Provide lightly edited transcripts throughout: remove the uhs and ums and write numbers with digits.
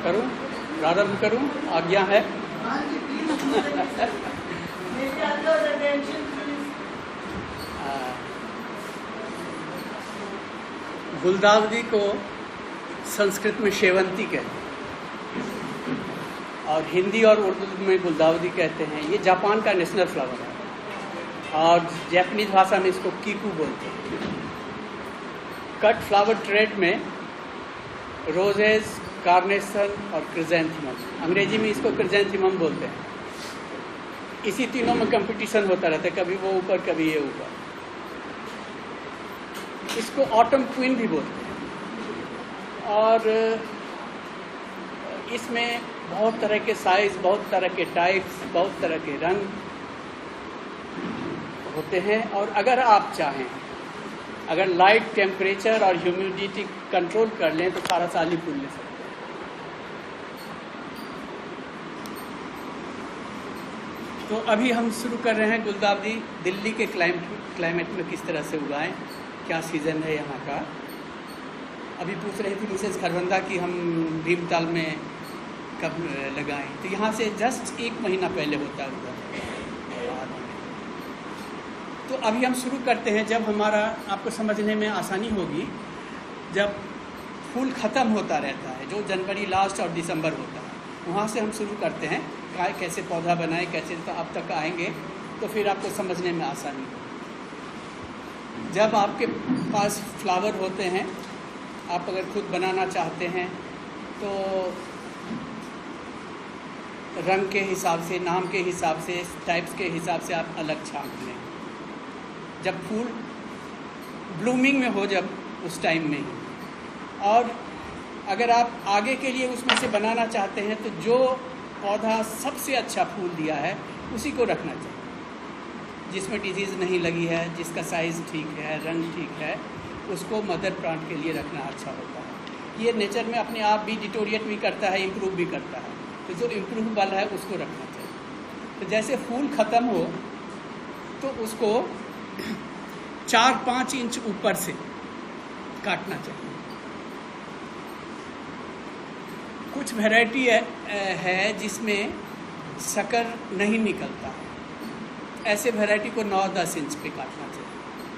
करूं, प्रारंभ करूं, आज्ञा है। गुलदावदी को संस्कृत में शेवंती कहते हैं और हिंदी और उर्दू में गुलदावदी कहते हैं। ये जापान का नेशनल फ्लावर है और जापानीज भाषा में इसको कीकू बोलते हैं। कट फ्लावर ट्रेड में रोजेज, कार्नेशन और क्रिजेंथेमम, अंग्रेजी में इसको क्रिजेंथेमम बोलते हैं। इसी तीनों में कंपटीशन होता रहता है, कभी वो ऊपर कभी ये ऊपर। इसको ऑटम क्वीन भी बोलते हैं और इसमें बहुत तरह के साइज, बहुत तरह के टाइप्स, बहुत तरह के रंग होते हैं। और अगर आप चाहें, अगर लाइट, टेम्परेचर और ह्यूमिडिटी कंट्रोल कर लें तो सारा साल ही फूल ले सकते हैं। तो अभी हम शुरू कर रहे हैं गुलदावदी दिल्ली के क्लाइमेट में किस तरह से उगाएं, क्या सीज़न है यहाँ का। अभी पूछ रही थी मिसेज खरबंदा कि हम भीमताल में कब लगाएं, तो यहाँ से जस्ट 1 महीना पहले होता है उधर। तो अभी हम शुरू करते हैं, जब हमारा आपको समझने में आसानी होगी, जब फूल ख़त्म होता रहता है, जो जनवरी लास्ट और दिसंबर होता है, वहाँ से हम शुरू करते हैं कैसे पौधा बनाए, कैसे, तो अब तक आएंगे तो फिर आपको समझने में आसानी होगी। जब आपके पास फ्लावर होते हैं, आप अगर खुद बनाना चाहते हैं तो रंग के हिसाब से, नाम के हिसाब से, टाइप्स के हिसाब से आप अलग छांट लें। जब फूल ब्लूमिंग में हो, जब उस टाइम में। और अगर आप आगे के लिए उसमें से बनाना चाहते हैं तो जो पौधा सबसे अच्छा फूल दिया है उसी को रखना चाहिए, जिसमें डिजीज़ नहीं लगी है, जिसका साइज़ ठीक है, रंग ठीक है, उसको मदर प्लांट के लिए रखना अच्छा होता है। ये नेचर में अपने आप भी डिटोरिएट भी करता है, इम्प्रूव भी करता है। तो जो इम्प्रूव वाला है उसको रखना चाहिए। तो जैसे फूल ख़त्म हो तो उसको 4-5 इंच ऊपर से काटना चाहिए। कुछ वैरायटी है जिसमें शक्कर नहीं निकलता है, ऐसे वैरायटी को 9-10 इंच पे काटना चाहिए,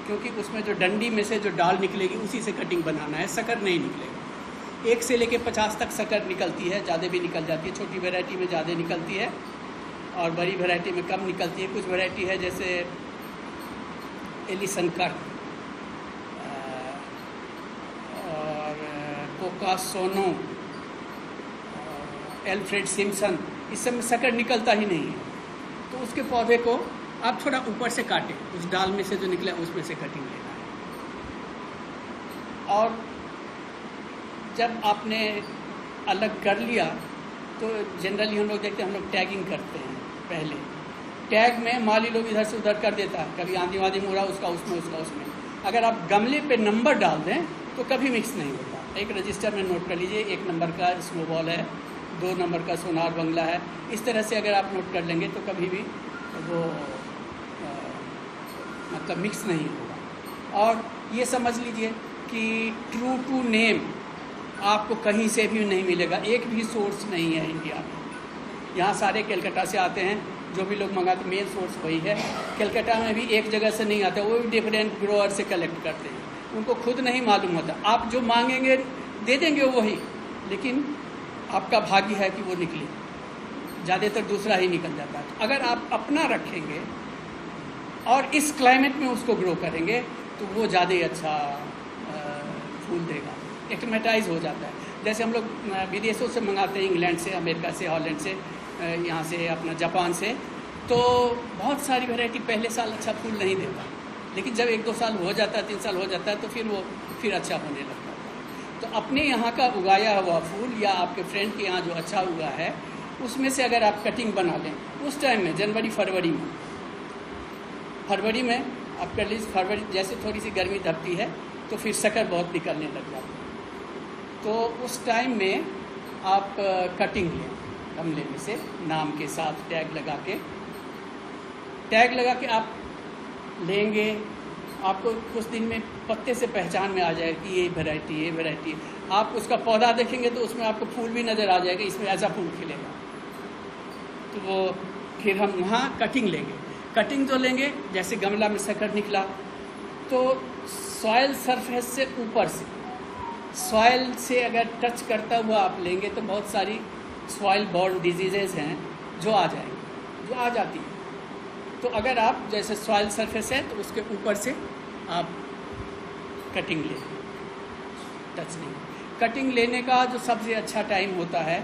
क्योंकि उसमें जो डंडी में से जो डाल निकलेगी उसी से कटिंग बनाना है, शक्कर नहीं निकलेगा। 1 से लेके 50 तक शक्कर निकलती है, ज़्यादा भी निकल जाती है। छोटी वैरायटी में ज़्यादा निकलती है और बड़ी वैरायटी में कम निकलती है। कुछ वैरायटी है जैसे एलिसन कट और कोका सोनो, एल्फ्रेड सिम्पसन, इस सब में शक्कर निकलता ही नहीं है। तो उसके पौधे को आप थोड़ा ऊपर से काटें, उस डाल में से जो निकला उसमें से कटिंग लेना है। और जब आपने अलग कर लिया तो जनरली हम लोग देखते हैं, हम लोग टैगिंग करते हैं। पहले टैग में माली लोग इधर से उधर कर देता है, कभी आंधी वांधी मुड़ा उसका उसमें, उसका उसमें। अगर आप गमले पे नंबर डाल दें तो कभी मिक्स नहीं होता। एक रजिस्टर में नोट कर लीजिए, 1 नंबर का स्नोबॉल है, 2 नंबर का सोनार बंगला है। इस तरह से अगर आप नोट कर लेंगे तो कभी भी वो मतलब मिक्स नहीं होगा। और ये समझ लीजिए कि ट्रू टू नेम आपको कहीं से भी नहीं मिलेगा, एक भी सोर्स नहीं है इंडिया में। यहाँ सारे कलकत्ता से आते हैं, जो भी लोग मंगाते, मेन सोर्स वही है। कलकत्ता में भी एक जगह से नहीं आता, वो भी डिफरेंट ग्रोअर से कलेक्ट करते हैं, उनको खुद नहीं मालूम होता। आप जो मांगेंगे दे देंगे वही, लेकिन आपका भाग्य है कि वो निकले, ज़्यादातर दूसरा ही निकल जाता है। अगर आप अपना रखेंगे और इस क्लाइमेट में उसको ग्रो करेंगे तो वो ज़्यादा ही अच्छा फूल देगा, एक्लेमेटाइज हो जाता है। जैसे हम लोग विदेशों से मंगाते हैं, इंग्लैंड से, अमेरिका से, हॉलैंड से, यहाँ से अपना जापान से, तो बहुत सारी वैरायटी पहले साल अच्छा फूल नहीं देता, लेकिन जब 1-2 साल हो जाता है, 3 साल हो जाता है तो फिर वो फिर अच्छा होने लगता है। तो अपने यहाँ का उगाया हुआ फूल या आपके फ्रेंड के यहाँ जो अच्छा हुआ है उसमें से अगर आप कटिंग बना लें उस टाइम में, जनवरी फरवरी में आप कर लीजिए। फरवरी जैसे थोड़ी सी गर्मी दबती है तो फिर शक्कर बहुत निकलने लग जाती है, तो उस टाइम में आप कटिंग लें गमले में से, नाम के साथ टैग लगा के आप लेंगे आपको कुछ दिन में पत्ते से पहचान में आ जाएगा कि ये वैरायटी है। आप उसका पौधा देखेंगे तो उसमें आपको फूल भी नज़र आ जाएगा, इसमें ऐसा फूल खिलेगा। तो वो फिर हम वहाँ कटिंग लेंगे। कटिंग जो लेंगे, जैसे गमला में शक्कर निकला तो सॉयल सरफेस से ऊपर से, सॉयल से अगर टच करता हुआ आप लेंगे तो बहुत सारी सॉयल बॉर्न डिजीजेज हैं जो आ जाएंगी, जो आ जाती है। तो अगर आप जैसे सॉयल सरफेस है तो उसके ऊपर से आप कटिंग लें, टच नहीं। कटिंग लेने का जो सबसे अच्छा टाइम होता है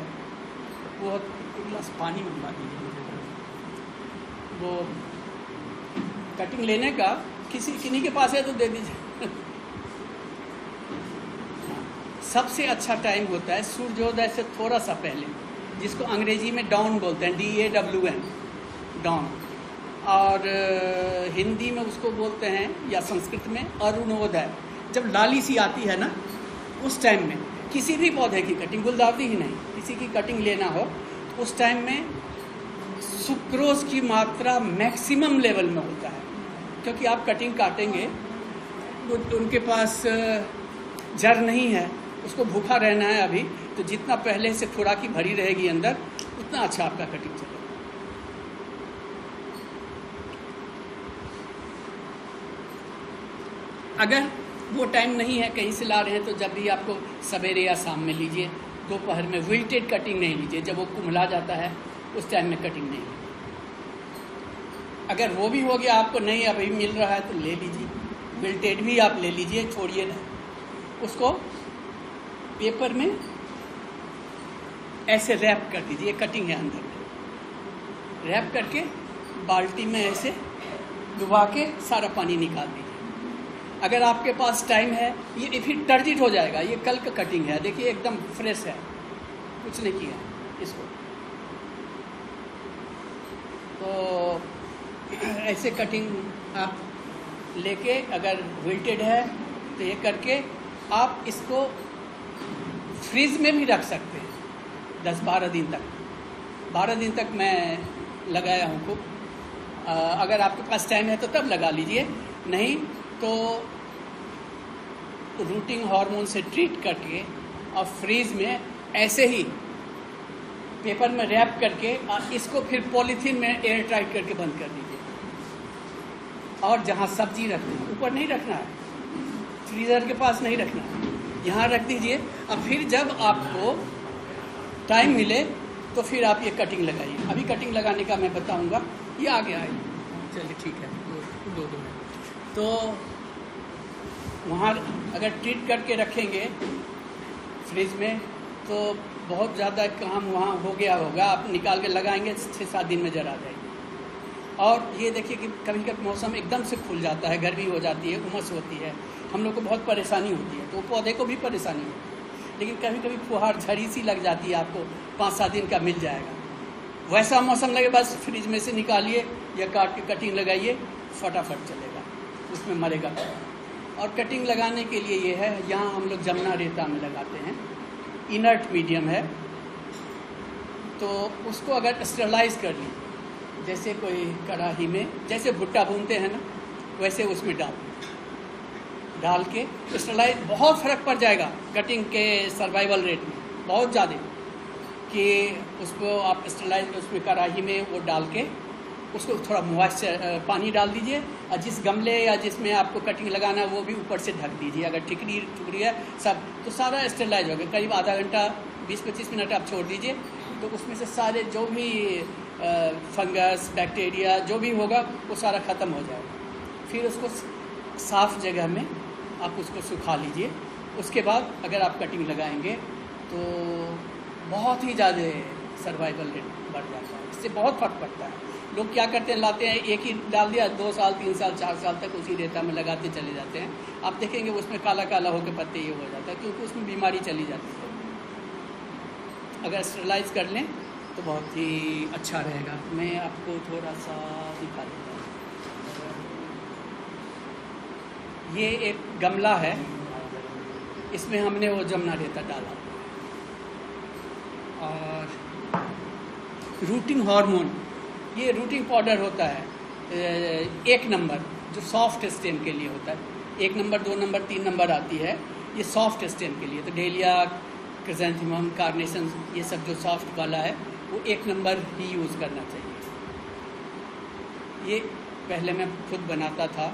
वो, एक गिलास पानी मंगवा दीजिए मुझे। वो कटिंग लेने का किन्हीं के पास है तो दे दीजिए। सबसे अच्छा टाइम होता है सूर्योदय से थोड़ा सा पहले, जिसको अंग्रेजी में डाउन बोलते हैं, DAWN, डाउन। और हिंदी में उसको बोलते हैं या संस्कृत में अरुणोदय। जब लाली सी आती है ना, उस टाइम में किसी भी पौधे की कटिंग, गुलदाउदी ही नहीं, किसी की कटिंग लेना हो तो उस टाइम में सुक्रोज की मात्रा मैक्सिमम लेवल में होता है। क्योंकि आप कटिंग काटेंगे तो उनके पास जड़ नहीं है, उसको भूखा रहना है अभी, तो जितना पहले से खुराकी भरी रहेगी अंदर, उतना अच्छा आपका कटिंग चलेगा। अगर वो टाइम नहीं है, कहीं से ला रहे हैं, तो जब भी आपको सवेरे या शाम में लीजिए। दोपहर में विल्टेड कटिंग नहीं लीजिए, जब वो कुम्हला जाता है उस टाइम में कटिंग नहीं लीजिए। अगर वो भी हो गया, आपको नहीं अभी मिल रहा है तो ले लीजिए, विल्टेड भी आप ले लीजिए, छोड़िए ना। उसको पेपर में ऐसे रैप कर दीजिए, कटिंग है अंदर में, रैप करके बाल्टी में ऐसे डुबा के सारा पानी निकाल दीजिए। अगर आपके पास टाइम है, ये फिर टर्जिट हो जाएगा, ये कल का कटिंग है, देखिए एकदम फ्रेश है, कुछ नहीं किया इसको। तो ऐसे कटिंग आप लेके, अगर विल्टेड है तो ये करके आप इसको फ्रीज में भी रख सकते हैं 10-12 दिन तक। 12 दिन तक मैं लगाया हूँ खूब। अगर आपके पास टाइम है तो तब लगा लीजिए, नहीं तो रूटिंग हार्मोन से ट्रीट करके और फ्रीज में ऐसे ही पेपर में रैप करके और इसको फिर पॉलीथीन में एयर टाइट करके बंद कर दीजिए। और जहाँ सब्जी रखना है ऊपर नहीं रखना है, फ्रीज़र के पास नहीं रखना है, यहाँ रख दीजिए। और फिर जब आपको टाइम मिले तो फिर आप ये कटिंग लगाइए। अभी कटिंग लगाने का मैं बताऊंगा, ये आ गया है, चलिए ठीक है, दो मिनट। तो वहाँ अगर ट्रीट करके रखेंगे फ्रिज में तो बहुत ज़्यादा काम वहाँ हो गया होगा, आप निकाल के लगाएंगे 6-7 दिन में जर आ जाएगी। और ये देखिए कि कभी कभी मौसम एकदम से खुल जाता है, गर्मी हो जाती है, उमस होती है, हम लोग को बहुत परेशानी होती है, तो पौधे को भी परेशानी होती है। लेकिन कभी कभी फुहार झड़ी सी लग जाती है, आपको 5-7 दिन का मिल जाएगा। वैसा मौसम लगे बस फ्रिज में से निकालिए या काट के कटिंग लगाइए, फटाफट चलेगा, उसमें मरेगा। और कटिंग लगाने के लिए ये है, यहाँ हम लोग जमुना रेता में लगाते हैं, इनर्ट मीडियम है, तो उसको अगर स्टरलाइज कर लीजिए, जैसे कोई कढ़ाई में जैसे भुट्टा भूनते हैं ना, वैसे उसमें डाल के स्टरलाइज, बहुत फ़र्क पड़ जाएगा कटिंग के सर्वाइवल रेट में, बहुत ज़्यादा, कि उसको आप स्टरलाइज उसमें कढ़ाई में वो डाल के उसको थोड़ा मॉइस्चर पानी डाल दीजिए, और जिस गमले या जिसमें आपको कटिंग लगाना है वो भी ऊपर से ढक दीजिए। अगर ठिकरी है सब, तो सारा स्टेरलाइज हो गया। करीब आधा घंटा 20-25 मिनट आप छोड़ दीजिए, तो उसमें से सारे जो भी फंगस बैक्टीरिया जो भी होगा वो सारा ख़त्म हो जाएगा। फिर उसको साफ़ जगह में आप उसको सुखा लीजिए। उसके बाद अगर आप कटिंग लगाएंगे तो बहुत ही ज़्यादा सर्वाइवल रेट बढ़ जाता है, इससे बहुत फर्क पड़ता है। लोग क्या करते हैं, लाते हैं एक ही डाल दिया, 2 साल 3 साल 4 साल तक उसी रेता में लगाते चले जाते हैं। आप देखेंगे उसमें काला काला होकर पत्ते ये हो जाता है, क्योंकि उसमें बीमारी चली जाती है। अगर स्टरलाइज कर लें तो बहुत ही अच्छा रहेगा। मैं आपको थोड़ा सा दिखा देता हूँ। ये एक गमला है, इसमें हमने वो जमुना रेता डाला, और रूटिंग हार्मोन, ये रूटिंग पाउडर होता है 1 नंबर, जो सॉफ्ट स्टेम के लिए होता है। 1 नंबर 2 नंबर 3 नंबर आती है, ये सॉफ्ट स्टेम के लिए। तो डेलिया, क्रिसेंथेमम, कार्नेशन, ये सब जो सॉफ्ट वाला है वो 1 नंबर ही यूज़ करना चाहिए। ये पहले मैं खुद बनाता था,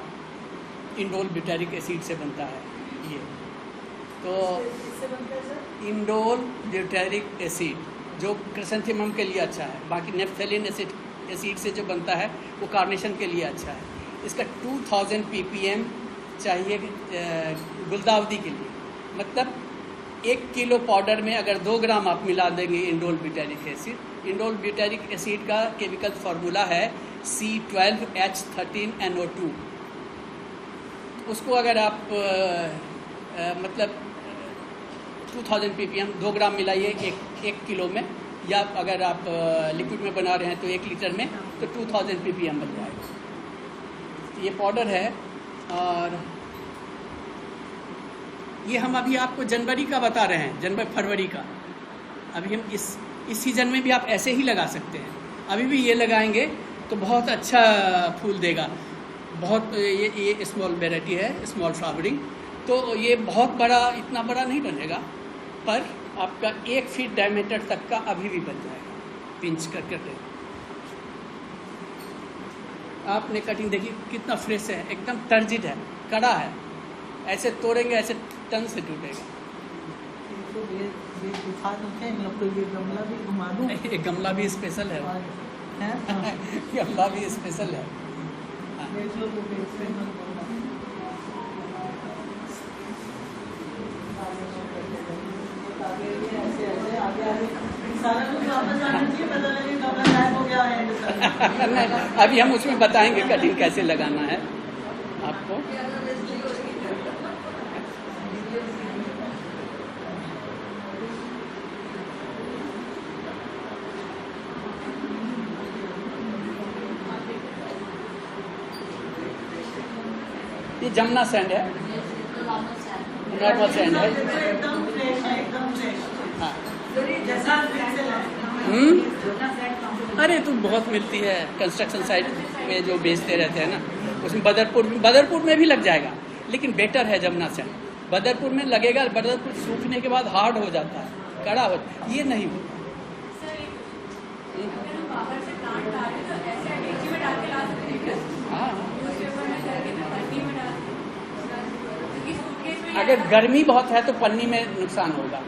इंडोल ब्यूटारिक एसिड से बनता है ये। तो इंडोल ब्यूटारिक एसिड जो क्रिसेंथेमम के लिए अच्छा है, बाकी नेफ्थेलिन एसिड से जो बनता है वो कार्नेशन के लिए अच्छा है। इसका 2000 ppm चाहिए गुलदाउदी के लिए। मतलब 1 किलो पाउडर में अगर 2 ग्राम आप मिला देंगे indole butyric acid. Indole butyric acid का केमिकल फार्मूला है C12H13NO2। उसको अगर आप मतलब 2000 ppm 2 ग्राम मिलाइए 1 किलो में, या अगर आप लिक्विड में बना रहे हैं तो 1 लीटर में, तो 2000 ppm बन जाएगा। ये पाउडर है। और ये हम अभी आपको जनवरी का बता रहे हैं, जनवरी फरवरी का। अभी हम इस सीज़न में भी आप ऐसे ही लगा सकते हैं। अभी भी ये लगाएंगे तो बहुत अच्छा फूल देगा। बहुत ये स्मॉल वेराइटी है, स्मॉल फ्लावरिंग। तो ये बहुत बड़ा, इतना बड़ा नहीं बनेगा, पर आपका 1 फीट डायमीटर तक का अभी भी बन जाएगा, पिंच करके। आपने कटिंग देखी कितना फ्रेश है, एकदम टर्जिड है, कड़ा है। ऐसे तोड़ेंगे ऐसे टन से टूटेगा। ये गमला भी स्पेशल है, गमला भी स्पेशल है। अभी हम उसमें बताएंगे कटिंग कैसे लगाना है आपको। ये जमुना सैंड है, नॉर्मल सैंड है। हाँ। अरे तो बहुत मिलती है कंस्ट्रक्शन साइट में जो बेचते रहते हैं ना, उसमें बदरपुर में भी लग जाएगा, लेकिन बेटर है जमुना सैंड। बदरपुर में लगेगा, बदरपुर सूखने के बाद हार्ड हो जाता है, कड़ा हो, ये नहीं होता। अगर गर्मी बहुत है तो पन्नी में नुकसान होगा।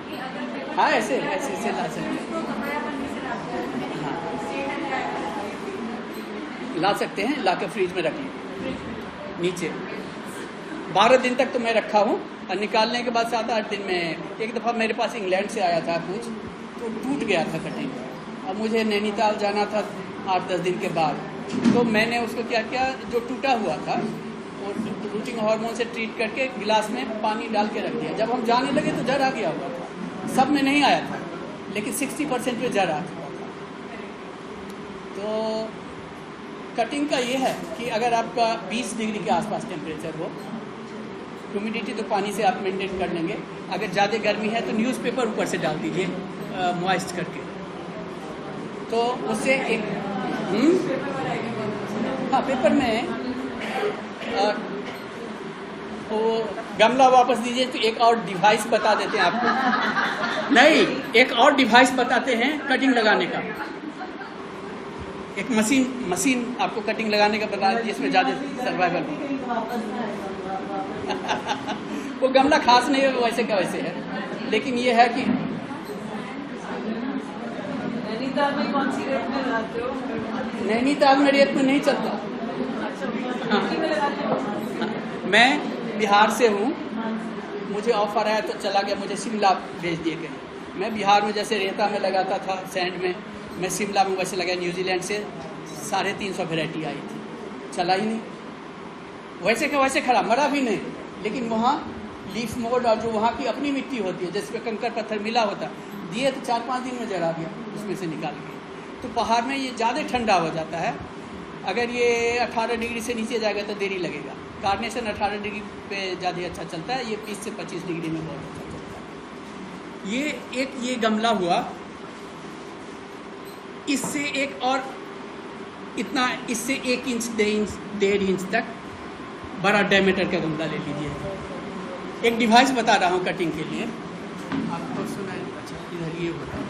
हाँ, ऐसे ला सकते हैं, ला सकते हैं, ला के फ्रीज में रख लें नीचे। 12 दिन तक तो मैं रखा हूँ, और निकालने के बाद 7-8 दिन में। एक दफ़ा मेरे पास इंग्लैंड से आया था कुछ, तो टूट गया था कटिंग। अब मुझे नैनीताल जाना था 8-10 दिन के बाद, तो मैंने उसको क्या किया, जो टूटा हुआ था और रूटिंग हार्मोन से ट्रीट करके गिलास में पानी डाल के रख दिया। जब हम जाने लगे तो जर आ गया हुआ था, सब में नहीं आया था, लेकिन 60% पे जर आ चुका था। तो कटिंग का ये है कि अगर आपका 20 डिग्री के आसपास टेम्परेचर हो, ह्यूमिडिटी तो पानी से आप मेंटेन कर लेंगे। अगर ज़्यादा गर्मी है तो न्यूज़पेपर ऊपर से डाल दीजिए मॉइस्ट करके, तो उससे एक हाँ, पेपर में वो गमला वापस दीजिए। तो एक और डिवाइस बता देते हैं आपको, नहीं, एक और डिवाइस बताते हैं कटिंग लगाने का। एक मशीन आपको कटिंग लगाने का बता दीजिए, इसमें ज़्यादा सर्वाइवल वो गमला खास नहीं है, वैसे का वैसे है, लेकिन ये है कि नैनीताल में कौन सी रेट में लगाते हो? नैनीताल में रेट में नहीं चलता। मैं बिहार से हूँ, मुझे ऑफर आया तो चला गया, मुझे शिमला भेज दिए कहीं। मैं बिहार में जैसे रेता में लगाता था, सैंड में, मैं शिमला में वैसे लगा। न्यूजीलैंड से 350 वैरायटी आई थी, चला ही नहीं। वैसे का वैसे खड़ा, मरा भी नहीं, लेकिन वहाँ लीफ मोल्ड और जो वहाँ की अपनी मिट्टी होती है जिसमें कंकर पत्थर मिला होता, दिए तो 4-5 दिन में जला गया, उसमें से निकाल के। तो पहाड़ में ये ज़्यादा ठंडा हो जाता है। अगर ये 18 डिग्री से नीचे जाएगा तो देरी लगेगा। कार्नेशन 18 डिग्री पे ज़्यादा अच्छा चलता है, ये 20 से 25 डिग्री में बहुत अच्छा चलता है। ये गमला हुआ, इससे एक और इतना, इससे 1 इंच 1.5 इंच तक बड़ा डायमीटर का गमला ले लीजिए। एक डिवाइस बता रहा हूँ कटिंग के लिए, आपको सुना है? अच्छा, इधर ये हो रहा है।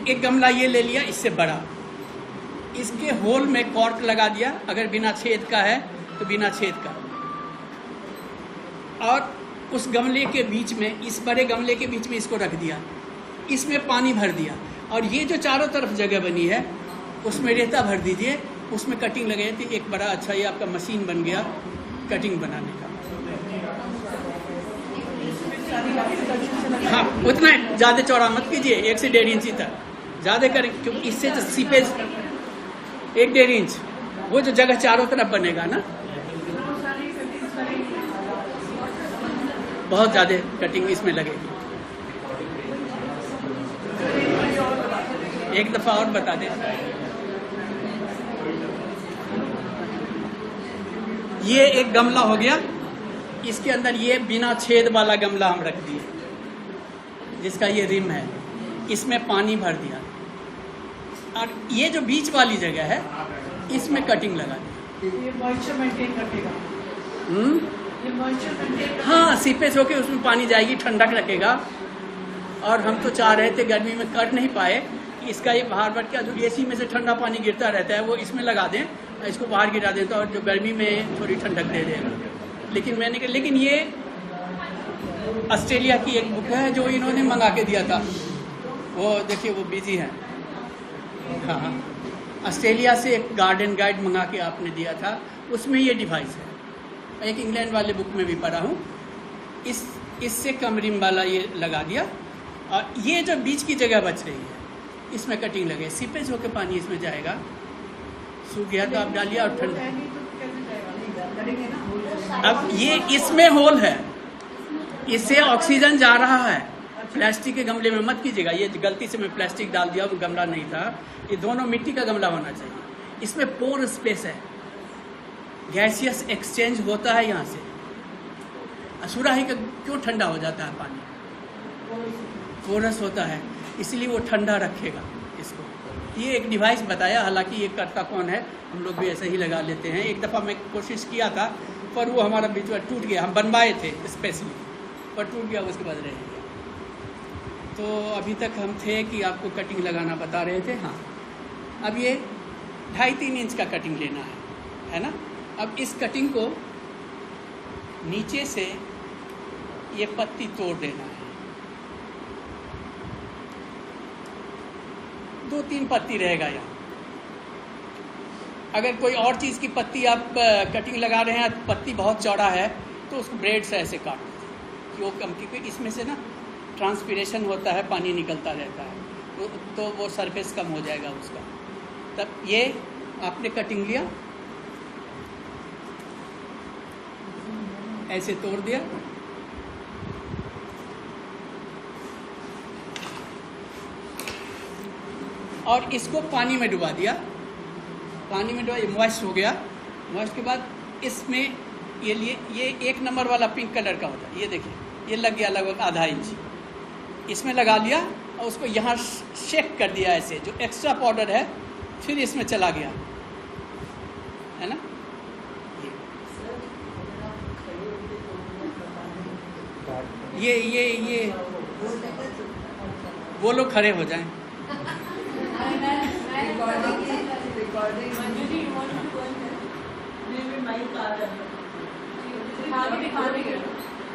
एक गमला ये ले लिया, इससे बड़ा, इसके होल में कॉर्क लगा दिया, अगर बिना छेद का है तो बिना छेद का, और उस गमले के बीच में, इस बड़े गमले के बीच में इसको रख दिया, इसमें पानी भर दिया, और ये जो चारों तरफ जगह बनी है उसमें रेता भर दीजिए, उसमें कटिंग लगे थी। एक बड़ा अच्छा ये आपका मशीन बन गया कटिंग बनाने का। हाँ, उतना ज़्यादा चौड़ा मत कीजिए, 1 से 1.5 इंच तक ज़्यादा करें, क्योंकि इससे जो सीपेज 1-1.5 इंच, वो जो जगह चारों तरफ बनेगा ना, बहुत ज़्यादा कटिंग इसमें लगेगी। एक दफ़ा और बता दें, ये एक गमला हो गया, इसके अंदर ये बिना छेद वाला गमला हम रख दिए, जिसका ये रिम है, इसमें पानी भर दिया, और ये जो बीच वाली जगह है इसमें कटिंग लगा दी। ये मॉइस्चर मेंटेन रखेगा। ये मॉइस्चर मेंटेन, हाँ, सीपेज होके उसमें पानी जाएगी, ठंडक रखेगा। और हम तो चाह रहे थे, गर्मी में कर नहीं पाए कि इसका ये बाहर बढ़ के जो एसी में से ठंडा पानी गिरता रहता है वो इसमें लगा दें, इसको बाहर गिरा दें, तो और जो गर्मी में थोड़ी ठंडक दे देगा। लेकिन ये ऑस्ट्रेलिया की एक बुक है जो इन्होंने मंगा के दिया था, वो देखिए वो बिजी है। हाँ, ऑस्ट्रेलिया से एक गार्डन गाइड मंगा के आपने दिया था, उसमें ये डिवाइस है। एक इंग्लैंड वाले बुक में भी पढ़ा हूँ। इससे कम रिम वाला ये लगा दिया, और ये जो बीच की जगह बच रही है इसमें कटिंग लगे, सीपेज होकर पानी इसमें जाएगा, सूख गया तो आप डालिए और ठंडा। अब ये इसमें होल है, इससे ऑक्सीजन जा रहा है। प्लास्टिक के गमले में मत कीजिएगा, ये गलती से मैं प्लास्टिक डाल दिया, वो गमला नहीं था, ये दोनों मिट्टी का गमला होना चाहिए। इसमें पोर स्पेस है, गैसियस एक्सचेंज होता है यहाँ से। सुराही का क्यों ठंडा हो जाता है पानी? पोरस होता है, इसलिए वो ठंडा रखेगा इसको। ये एक डिवाइस बताया, हालांकि ये करता कौन है, हम लोग भी ऐसे ही लगा लेते हैं। एक दफ़ा मैं कोशिश किया था, पर वो हमारा बीच में टूट गया, हम बनवाए थे स्पेशली, पर टूट गया, उसके बाद रह गया। तो अभी तक हम थे कि आपको कटिंग लगाना बता रहे थे। हाँ, अब ये 2.5-3 इंच का कटिंग लेना है ना। अब इस कटिंग को नीचे से ये पत्ती तोड़ देना है, 2-3 पत्ती रहेगा यहाँ। अगर कोई और चीज़ की पत्ती आप कटिंग लगा रहे हैं, पत्ती बहुत चौड़ा है, तो उसको ब्लेड से ऐसे काट दीजिए कि वो कम, क्योंकि इसमें से ना ट्रांसपिरेशन होता है, पानी निकलता रहता है, तो वो सरफेस कम हो जाएगा उसका। तब ये आपने कटिंग लिया, ऐसे तोड़ दिया, और इसको पानी में डुबा दिया। पानी में डुबा, मॉइस्ट हो गया। मॉइस्ट के बाद इसमें ये 1 नंबर वाला पिंक कलर का होता है, ये देखिए, ये लग गया लगभग आधा इंच, इसमें लगा लिया, और उसको यहाँ शेक कर दिया ऐसे, जो एक्स्ट्रा पाउडर है फिर इसमें चला गया, है ना। ये वो लोग खड़े हो जाएं।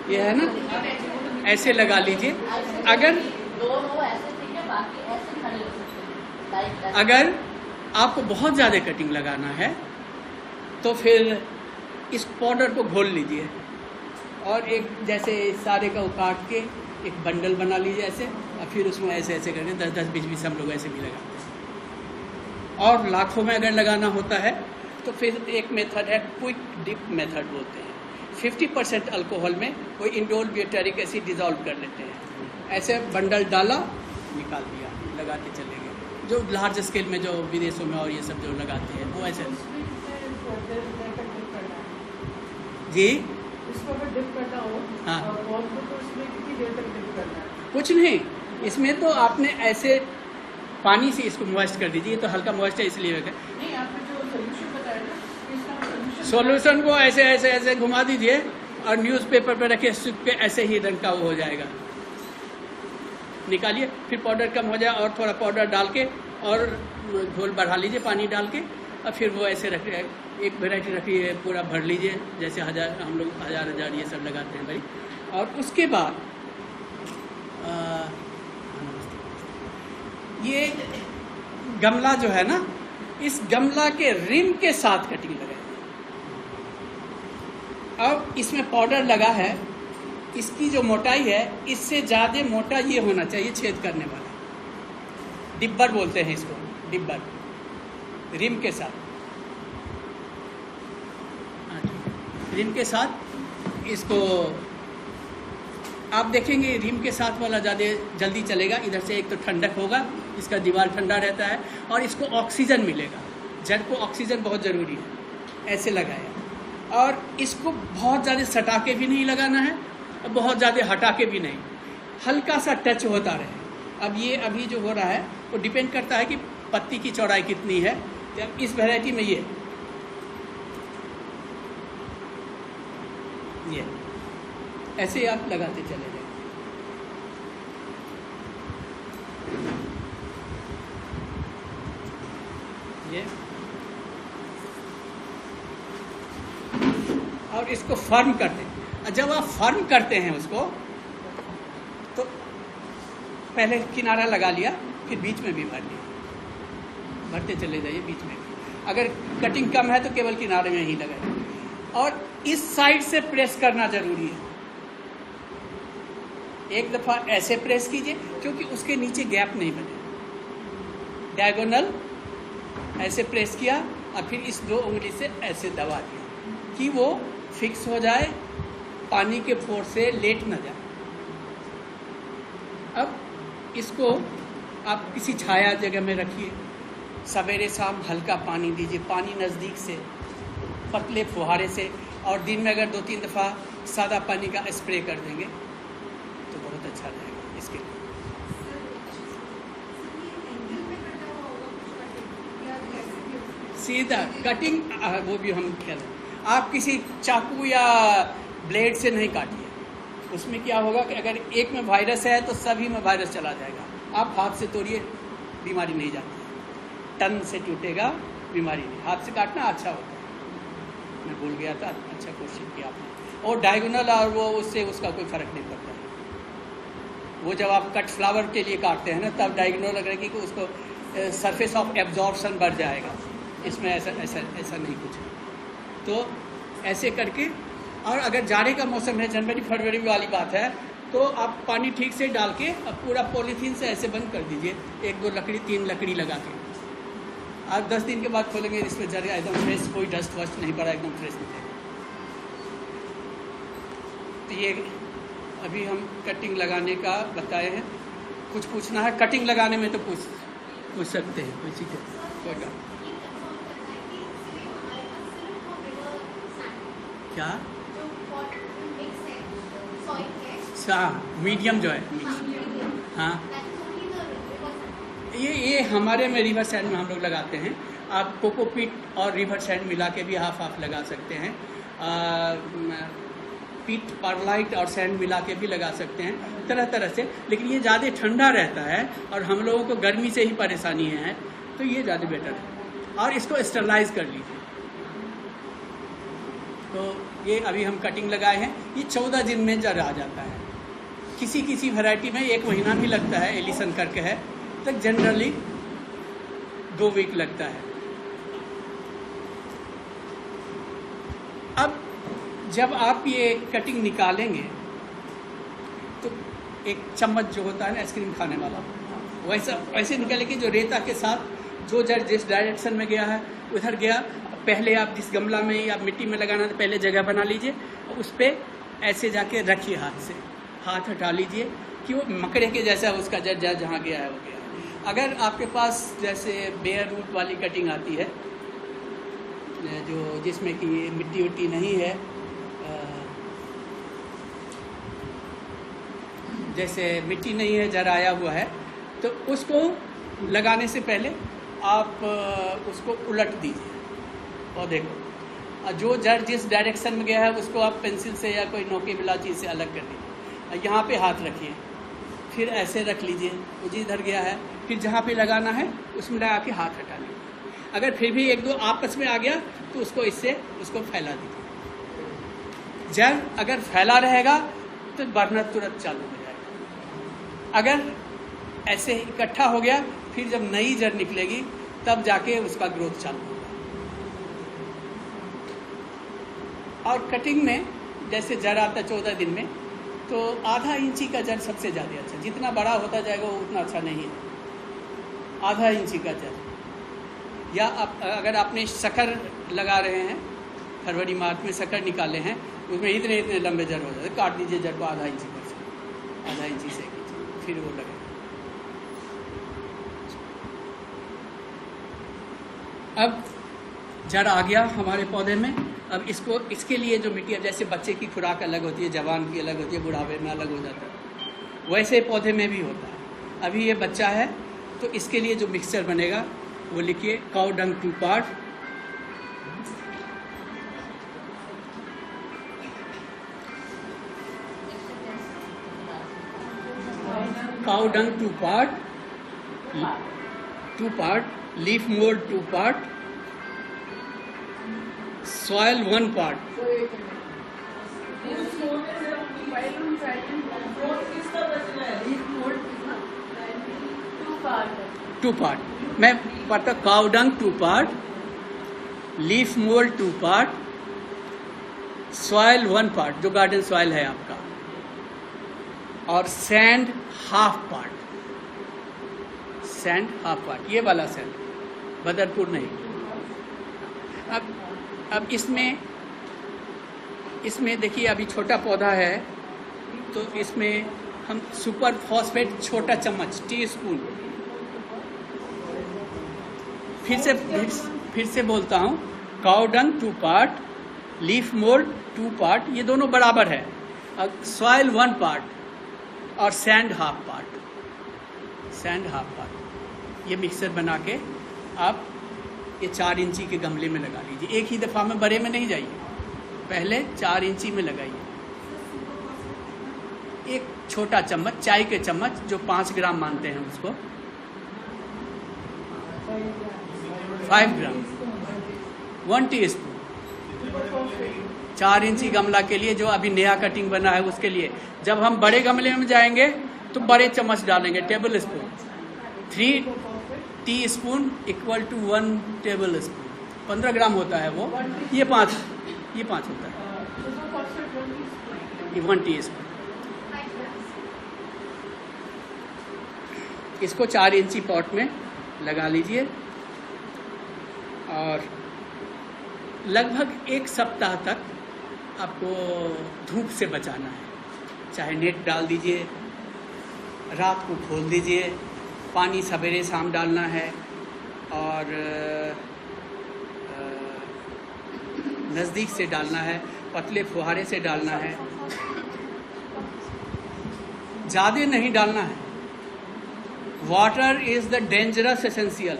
ये है ना, ऐसे लगा लीजिए। अगर आपको बहुत ज़्यादा कटिंग लगाना है तो फिर इस पाउडर को घोल लीजिए, और एक जैसे सारे का काट के एक बंडल बना लीजिए ऐसे, और फिर उसमें ऐसे ऐसे करके 10-10, 20-20 हम लोग ऐसे भी लगाते हैं। और लाखों में अगर लगाना होता है तो फिर एक मेथड है, क्विक डिप मेथड बोलते हैं। 50% अल्कोहल में कोई इंडोल ब्यूटेरिक एसिड डिजॉल्व कर लेते हैं, ऐसे बंडल डाला, निकाल दिया, लगाते चले गए। जो लार्ज स्केल में जो विदेशों में और ये सब जो लगाते हैं वो ऐसे। जी, डिप करना हो, हाँ, तो उसमें कितनी देर तक डिप करना है? कुछ नहीं, इसमें तो आपने ऐसे पानी से इसको मॉइस्ट कर दीजिए, तो हल्का मॉइस्ट है इसलिए नहीं, आपने जो सोल्यूशन बताया ना, इसका सॉल्यूशन को ऐसे ऐसे ऐसे घुमा दीजिए और न्यूज़पेपर पे रखिए, सूख के ऐसे ही रंग का वो हो जाएगा। निकालिए, फिर पाउडर कम हो जाए और थोड़ा पाउडर डाल के और घोल बढ़ा लीजिए पानी डाल के, और फिर वो ऐसे रखिए। एक वैरायटी रखिए, पूरा भर लीजिए, जैसे हम लोग हजार ये सब लगाते हैं भाई। और उसके बाद ये गमला जो है ना, इस गमला के रिम के साथ कटिंग लगाए। अब इसमें पाउडर लगा है, इसकी जो मोटाई है इससे ज़्यादा मोटा ये होना चाहिए, छेद करने वाला। डिब्बर बोलते हैं इसको, डिब्बर, रिम के साथ। रिम के साथ इसको आप देखेंगे, रिम के साथ वाला ज़्यादा जल्दी चलेगा। इधर से एक तो ठंडक होगा, इसका दीवार ठंडा रहता है, और इसको ऑक्सीजन मिलेगा। जड़ को ऑक्सीजन बहुत ज़रूरी है। ऐसे लगाया, और इसको बहुत ज़्यादा सटा के भी नहीं लगाना है और बहुत ज़्यादा हटा के भी नहीं, हल्का सा टच होता रहे। अब ये अभी जो हो रहा है वो डिपेंड करता है कि पत्ती की चौड़ाई कितनी है। जब इस वैरायटी में ये ऐसे आप लगाते चले जाए। ये और इसको फर्म करते हैं। जब आप फर्म करते हैं उसको, तो पहले किनारा लगा लिया, फिर बीच में भी भर लिया, भरते चले जाइए बीच में भी। अगर कटिंग कम है तो केवल किनारे में ही लगाइए, और इस साइड से प्रेस करना जरूरी है। एक दफा ऐसे प्रेस कीजिए, क्योंकि उसके नीचे गैप नहीं बने। डायगोनल ऐसे प्रेस किया, और फिर इस 2 उंगली से ऐसे दबा दिया कि वो फिक्स हो जाए, पानी के फोर्स से लेट न जाए। अब इसको आप किसी छाया जगह में रखिए, सवेरे शाम हल्का पानी दीजिए, पानी नज़दीक से, पतले फुहारे से। और दिन में अगर 2-3 दफ़ा सादा पानी का स्प्रे कर देंगे तो बहुत अच्छा रहेगा इसके लिए। सीधा कटिंग, वो भी हम कह रहे हैं, आप किसी चाकू या ब्लेड से नहीं काटिए। उसमें क्या होगा कि अगर एक में वायरस है तो सभी में वायरस चला जाएगा। आप हाथ से तोड़िए, बीमारी नहीं जाती है। टन से टूटेगा, बीमारी नहीं। हाथ से काटना अच्छा होता है। मैं भूल गया था, अच्छा क्वेश्चन किया आपने। और डायगोनल और वो, उससे उसका कोई फर्क नहीं पड़ता है। वो जब आप कट फ्लावर के लिए काटते हैं ना, तब डायगोनल लगेगी कि उसको सरफेस ऑफ एब्जॉर्प्शन बढ़ जाएगा। इसमें ऐसा ऐसा ऐसा नहीं कुछ है। तो ऐसे करके, और अगर जाड़े का मौसम है, जनवरी फरवरी वाली बात है, तो आप पानी ठीक से डाल के अब पूरा पॉलीथीन से ऐसे बंद कर दीजिए, 1-2 लकड़ी 3 लकड़ी लगा के। आप 10 दिन के बाद खोलेंगे, इसमें जगह एकदम फ्रेश, कोई डस्ट वस्ट नहीं पड़ा, एकदम फ्रेश दिखेगा। तो ये अभी हम कटिंग लगाने का बताए हैं। कुछ पूछना है कटिंग लगाने में तो पूछ सकते हैं, कोई चीज़ कोई का क्या? हाँ, मीडियम जो है, हाँ, ये हमारे में रिवर सैंड में हम लोग लगाते हैं। आप कोकोपीट और रिवर सैंड मिला के भी हाफ लगा सकते हैं। पीट, परलाइट और सैंड मिला के भी लगा सकते हैं, तरह तरह से। लेकिन ये ज़्यादा ठंडा रहता है और हम लोगों को गर्मी से ही परेशानी है, तो ये ज़्यादा बेटर है। और इसको स्टरलाइज कर लीजिए। तो ये अभी हम कटिंग लगाए हैं, ये 14 दिन में जड़ आ जाता है। किसी किसी वैरायटी में 1 महीना भी लगता है, एलिसन करके है, तो जनरली 2 वीक लगता है। अब जब आप ये कटिंग निकालेंगे तो एक चम्मच जो होता है ना आइसक्रीम खाने वाला, वैसे निकालेंगे, जो रेता के साथ जो जड़ जिस डायरेक्शन में गया है उधर गया। पहले आप जिस गमला में या मिट्टी में लगाना है, पहले जगह बना लीजिए, उस पर ऐसे जाके रखिए, हाथ से हाथ हटा लीजिए कि वो मकड़े के जैसा उसका जड़ जहाँ गया है वो गया। अगर आपके पास जैसे बेयर रूट वाली कटिंग आती है, जो जिसमें कि मिट्टी उट्टी नहीं है, जैसे मिट्टी नहीं है, जड़ आया हुआ है, तो उसको लगाने से पहले आप उसको उलट दीजिए पौधे को, जो जड़ जिस डायरेक्शन में गया है उसको आप पेंसिल से या कोई नोके मिला चीज़ से अलग कर दीजिए। यहाँ पे हाथ रखिए, फिर ऐसे रख लीजिए, वो जिधर गया है, फिर जहाँ पे लगाना है उसमें लगा के हाथ हटा लीजिए। अगर फिर भी एक दो आपस में आ गया तो उसको इससे उसको फैला दीजिए। जड़ अगर फैला रहेगा तो बर्नर तुरंत चालू हो जाएगा। अगर ऐसे इकट्ठा हो गया, फिर जब नई जड़ निकलेगी तब जाके उसका ग्रोथ चालू होगा। और कटिंग में जैसे जड़ आता है 14 दिन में, तो आधा इंची का जड़ सबसे ज़्यादा अच्छा। जितना बड़ा होता जाएगा वो उतना अच्छा नहीं है। आधा इंची का जड़, या अगर आपने शक्कर लगा रहे हैं, फरवरी मार्च में शक्कर निकाले हैं, उसमें इतने इतने लंबे जड़ हो जाते, काट दीजिए जड़ को आधा इंची पर, आधा इंची से फिर वो लगे। अब जड़ आ गया हमारे पौधे में। अब इसको इसके लिए जो मिट्टी, जैसे बच्चे की खुराक अलग होती है, जवान की अलग होती है, बुढ़ापे में अलग हो जाता है, वैसे पौधे में भी होता है। अभी ये बच्चा है तो इसके लिए जो मिक्सचर बनेगा वो लिखिए, cow dung 2 part, cow dung 2 part, leaf mould 2 part, soil 1 part। Two part मैं पढ़ता, cow dung 2 part, leaf mould 2 part, soil 1 part जो गार्डन सॉइल है आपका, और sand half part. Sand half part, ये वाला सैंड, बदरपुर नहीं। अब इसमें देखिए, अभी छोटा पौधा है तो इसमें हम सुपर फॉस्फेट छोटा चम्मच, टीस्पून, फिर से बोलता हूँ, cow dung 2 part, leaf mould 2 part, ये दोनों बराबर है, सॉइल 1 पार्ट और सैंड हाफ पार्ट। ये मिक्सर बना के आप ये 4 इंची के गमले में लगा लीजिए। एक ही दफ़ा में बड़े में नहीं जाइए, पहले 4 इंची में लगाइए। एक छोटा चम्मच, चाय के चम्मच, जो 5 ग्राम मानते हैं उसको, 5 ग्राम, 1 टीस्पून। 4 इंची गमला के लिए, जो अभी नया कटिंग बना है उसके लिए। जब हम बड़े गमले में जाएंगे तो बड़े चम्मच डालेंगे, tablespoon. 3 teaspoon equal to 1 tablespoon, 15 gram होता है वो। ये 5 होता है, ये 1 टीस्पून। इसको 4 इंची पॉट में लगा लीजिए और लगभग 1 सप्ताह तक आपको धूप से बचाना है। चाहे नेट डाल दीजिए, रात को खोल दीजिए, पानी सवेरे शाम डालना है, और नज़दीक से डालना है, पतले फुहारे से डालना है, ज़्यादा नहीं डालना है। Water is the dangerous essential.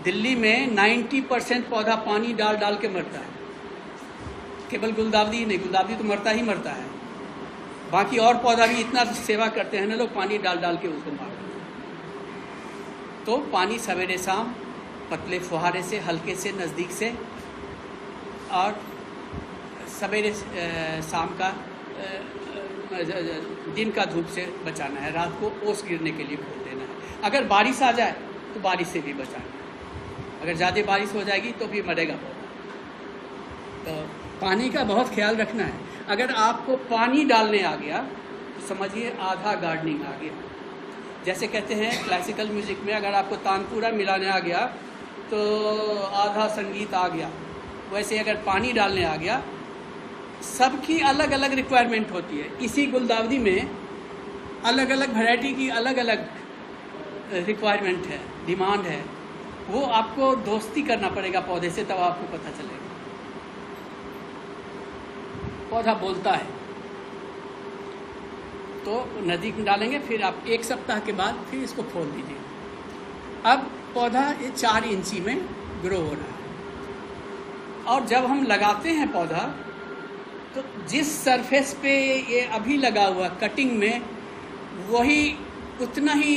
Delhi में 90% पौधा पानी डाल डाल के मरता है। केवल गुलदावदी ही नहीं, गुलदावदी तो मरता ही मरता है, बाकी और पौधा भी इतना सेवा करते हैं ना लोग, पानी डाल डाल के उसको मारते हैं। तो पानी सवेरे शाम पतले फुहारे से, हल्के से, नज़दीक से, और सवेरे शाम का दिन का धूप से बचाना है। रात को ओस गिरने के लिए खोल देना है। अगर बारिश आ जाए तो बारिश से भी बचाना है। अगर ज़्यादा बारिश हो जाएगी तो भी मरेगा पौधा। तो पानी का बहुत ख्याल रखना है। अगर आपको पानी डालने आ गया तो समझिए आधा गार्डनिंग आ गया। जैसे कहते हैं क्लासिकल म्यूजिक में, अगर आपको तानपुरा मिलाने आ गया तो आधा संगीत आ गया। वैसे अगर पानी डालने आ गया, सबकी अलग अलग रिक्वायरमेंट होती है। इसी गुलदावदी में अलग अलग वैरायटी की अलग अलग रिक्वायरमेंट है, डिमांड है। वो आपको दोस्ती करना पड़ेगा पौधे से, तब आपको पता चलेगा। पौधा बोलता है तो नज़दीक में डालेंगे, फिर आप 1 सप्ताह के बाद फिर इसको खोल दीजिए। अब पौधा ये 4 इंची में ग्रो हो रहा है। और जब हम लगाते हैं पौधा तो जिस सरफेस पे ये अभी लगा हुआ कटिंग में, वही उतना ही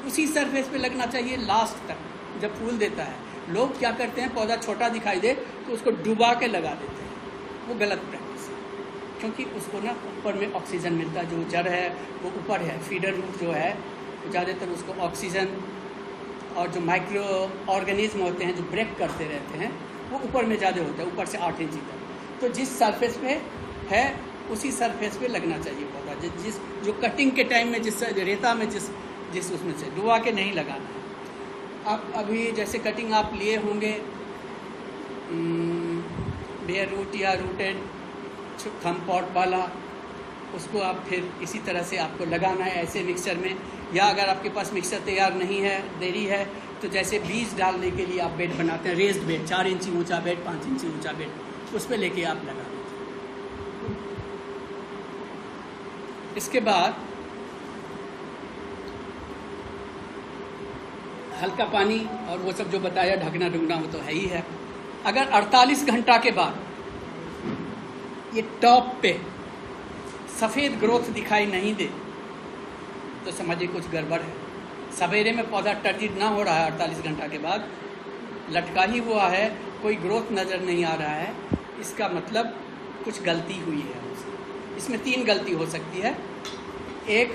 उसी सरफेस पे लगना चाहिए लास्ट तक जब फूल देता है। लोग क्या करते हैं, पौधा छोटा दिखाई दे तो उसको डुबा के लगा देते हैं, वो गलत प्रैक्टिस है। क्योंकि उसको ना ऊपर में ऑक्सीजन मिलता है, जो जड़ है वो ऊपर है, फीडर रूट जो है ज़्यादातर उसको ऑक्सीजन और जो माइक्रो ऑर्गेनिज्म होते हैं जो ब्रेक करते रहते हैं वो ऊपर में ज़्यादा होता है, ऊपर से 8 इंच तक। तो जिस सरफेस पे है उसी सरफेस पे लगना चाहिए पौधा, जिस जो कटिंग के टाइम में जिस रेता में जिस उसमें से डुबा के नहीं लगाना है। अब अभी जैसे कटिंग आप लिए होंगे बेयर रूट या रूटेड थम पॉट वाला, उसको आप फिर इसी तरह से आपको लगाना है ऐसे मिक्सचर में। या अगर आपके पास मिक्सचर तैयार नहीं है, देरी है, तो जैसे बीज डालने के लिए आप बेड बनाते हैं, रेस्ड बेड, 4 इंची ऊंचा बेड, 5 इंची ऊंचा बेड, उस पर लेके आप लगा दीजिए। इसके बाद हल्का पानी और वो सब जो बताया, ढकना ढूंढना, वो तो है ही है। अगर 48 घंटा के बाद ये टॉप पे सफ़ेद ग्रोथ दिखाई नहीं दे तो समझिए कुछ गड़बड़ है। सवेरे में पौधा टर्जिड ना हो रहा है, 48 घंटा के बाद लटका ही हुआ है, कोई ग्रोथ नज़र नहीं आ रहा है, इसका मतलब कुछ गलती हुई है। इसमें 3 गलती हो सकती है। एक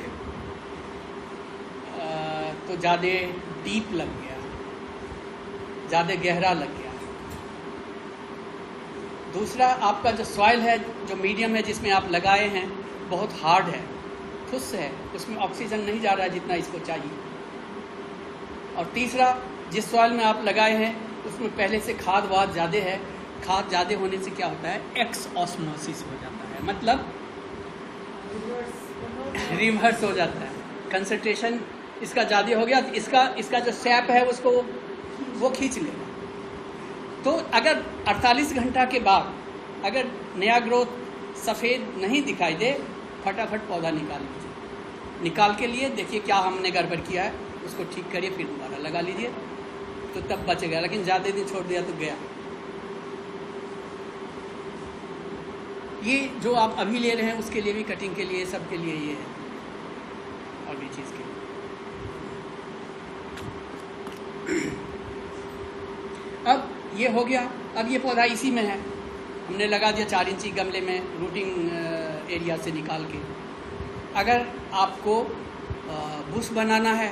तो ज़्यादा डीप लग गया, ज़्यादा गहरा लग गया। दूसरा, आपका जो सॉइल है, जो मीडियम है जिसमें आप लगाए हैं, बहुत हार्ड है, ठुस है, उसमें ऑक्सीजन नहीं जा रहा है जितना इसको चाहिए। और तीसरा, जिस सॉइल में आप लगाए हैं उसमें पहले से खाद वाद ज़्यादा है। खाद ज़्यादा होने से क्या होता है, एक्स ऑस्मोसिस हो जाता है, मतलब रिवर्स हो जाता है। कंसंट्रेशन इसका ज़्यादा हो गया, इसका जो सैप है उसको वो खींच लेगा। तो अगर 48 घंटा के बाद अगर नया ग्रोथ सफ़ेद नहीं दिखाई दे, फटाफट पौधा निकाल लीजिए। निकाल के लिए देखिए क्या हमने गड़बड़ किया है, उसको ठीक करिए, फिर दोबारा लगा लीजिए, तो तब बचेगा। लेकिन ज़्यादा दिन छोड़ दिया तो गया। ये जो आप अभी ले रहे हैं उसके लिए भी, कटिंग के लिए, सब के लिए ये है, और भी चीज़ के लिए। अब ये हो गया। अब ये पौधा इसी में है, हमने लगा दिया 4 इंची गमले में, रूटिंग एरिया से निकाल के। अगर आपको बुश बनाना है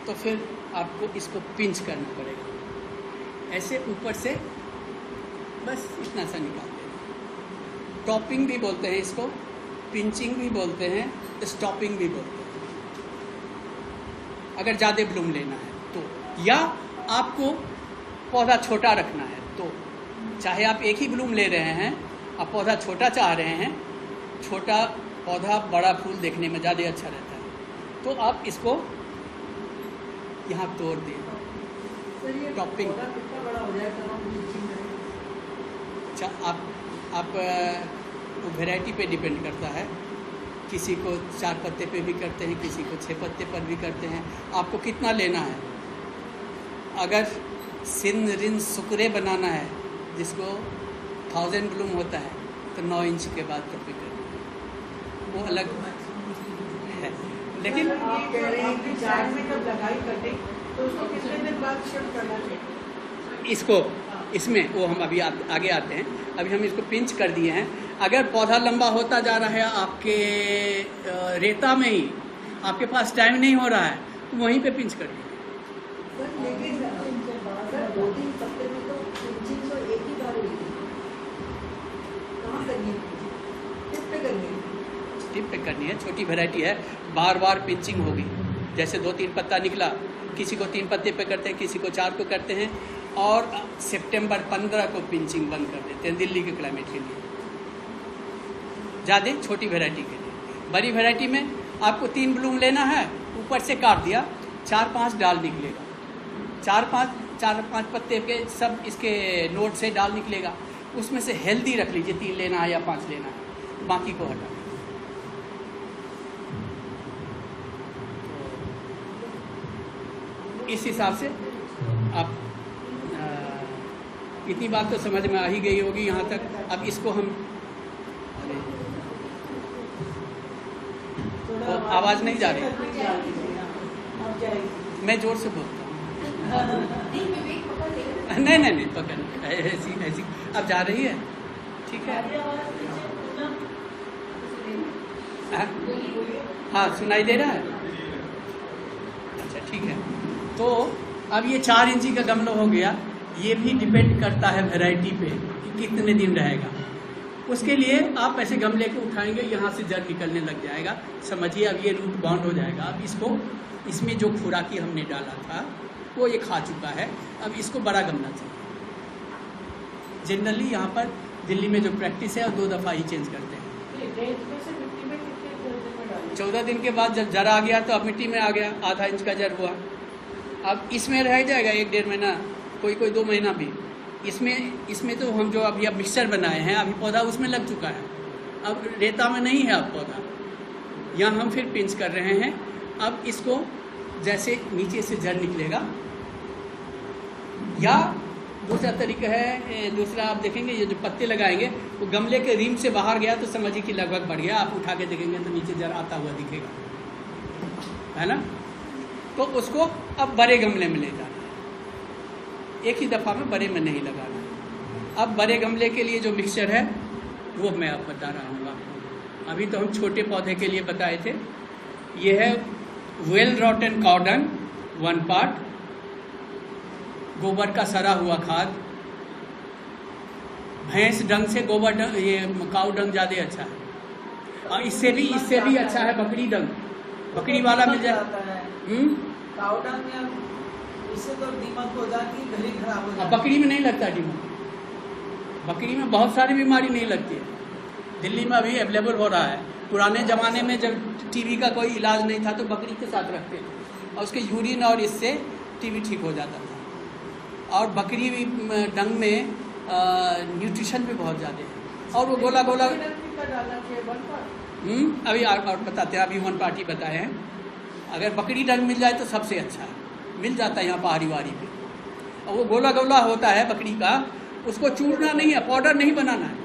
तो फिर आपको इसको पिंच करना पड़ेगा, ऐसे ऊपर से बस इतना सा निकाल देना। टॉपिंग भी बोलते हैं इसको, पिंचिंग भी बोलते हैं, स्टॉपिंग भी बोलते हैं, अगर ज़्यादा ब्लूम लेना है तो। या आपको पौधा छोटा रखना है तो, चाहे आप एक ही ब्लूम ले रहे हैं, आप पौधा छोटा चाह रहे हैं, छोटा पौधा बड़ा फूल देखने में ज़्यादा अच्छा रहता है, तो आप इसको यहाँ तोड़ दें। टॉपिंग आप वो वैरायटी पे डिपेंड करता है। किसी को 4 पत्ते पे भी करते हैं, किसी को 6 पत्ते पर भी करते हैं। आपको कितना लेना है? अगर सिन रिन सुकरे बनाना है, जिसको 1000 ब्लूम होता है, तो 9 इंच के बाद टोपी करना, वो अलग है। लेकिन आप कह रहे हैं कि 4 में जब लगाई कटिंग तो उसको कितने दिन बाद शिफ्ट करना चाहिए? इसको इसमें वो हम अभी आगे आते हैं। अभी हम इसको पिंच कर दिए हैं। अगर पौधा लंबा होता जा रहा है आपके रेता में ही, आपके पास टाइम नहीं हो रहा है, तो वहीं पे पिंच कर दीजिए। लेकिन 2-3 पत्ते में तो पिंचिंग तो एक ही बार हुई थी, कहाँ करनी है? टिप पे करनी है? टिप पे करनी है, छोटी वैरायटी है, बार बार पिंचिंग होगी। जैसे 2-3 पत्ता निकला, किसी को 3 पत्ते पे करते हैं, किसी को 4 को करते हैं, और सितंबर 15 को पिंचिंग बंद कर देते हैं दिल्ली के क्लाइमेट के लिए, ज़्यादा छोटी वैरायटी के लिए। बड़ी वैरायटी में आपको 3 ब्लूम लेना है, ऊपर से काट दिया, 4-5 डाल निकलेगा, 4-5 पत्ते के सब इसके नोट से डाल निकलेगा। उसमें से हेल्दी रख लीजिए, 3 लेना है या 5 लेना है, बाकी को हटा। इस हिसाब से आप इतनी बात तो समझ में आ ही गई होगी यहाँ तक। अब इसको हम तो आवाज़ नहीं जा रही, मैं जोर से बोलता हूँ। नहीं पकड़ ऐसी अब जा रही है, ठीक है। हाँ सुनाई दे रहा है, अच्छा ठीक है। तो अब ये 4 इंची का गमला हो गया। ये भी डिपेंड करता है वैरायटी पे कि कितने दिन रहेगा। उसके लिए आप ऐसे गमले को उठाएंगे, यहाँ से जड़ निकलने लग जाएगा, समझिए अब ये रूट बाउंड हो जाएगा। अब इसको, इसमें जो खुराकी हमने डाला था वो ये खा चुका है। अब इसको बड़ा गमला चाहिए। जनरली यहाँ पर दिल्ली में जो प्रैक्टिस है 2 दफ़ा ही चेंज करते हैं। 14 दिन के बाद जब जड़ आ गया तो अब मिट्टी में आ गया, आधा इंच का जड़ हुआ। अब इसमें रह जाएगा 1-1.5 महीना, कोई 2 महीना भी। इसमें तो हम जो अभी अब मिक्सचर बनाए हैं, अभी पौधा उसमें लग चुका है, अब रेता में नहीं है अब पौधा। यहाँ हम फिर पिंच कर रहे हैं। अब इसको जैसे नीचे से जड़ निकलेगा, या दूसरा तरीका है, दूसरा आप देखेंगे ये जो पत्ते लगाएंगे वो गमले के रिम से बाहर गया तो समझिए कि लगभग बढ़ गया। आप उठा के देखेंगे तो नीचे जड़ आता हुआ दिखेगा, है ना। तो उसको अब बड़े गमले में ले जाना, एक ही दफ़ा में बड़े में नहीं लगाना। अब बड़े गमले के लिए जो मिक्सचर है वो मैं अब बता रहा हूँ आपको। अभी तो हम छोटे पौधे के लिए बताए थे। ये है वेल रॉटन काउ डंग 1 पार्ट, गोबर का सड़ा हुआ खाद। भैंस डंग से गोबर डंग, ये काउ डंग ज़्यादा अच्छा है। और इससे भी अच्छा है बकरी डंग, बकरी वाला मिल जाता है। काउ डंग में इससे तो दीमक हो जाती है, गली खराब हो जाती है। बकरी में नहीं लगता दीमक, बकरी में बहुत सारी बीमारी नहीं लगती है। दिल्ली में अभी अवेलेबल हो रहा है। पुराने ज़माने में जब टीबी का कोई इलाज नहीं था तो बकरी के साथ रखते थे और उसके यूरिन और इससे टीबी ठीक हो जाता था। और बकरी भी डंग में न्यूट्रिशन भी बहुत ज़्यादा है। और वो गोला अभी और बताते हैं, अभी 1 पार्टी बताए हैं। अगर बकरी डंग मिल जाए तो सबसे अच्छा है, मिल जाता है यहाँ पहाड़ी वाड़ी पे। और वो गोला होता है बकरी का, उसको चूरना नहीं है, पाउडर नहीं बनाना है।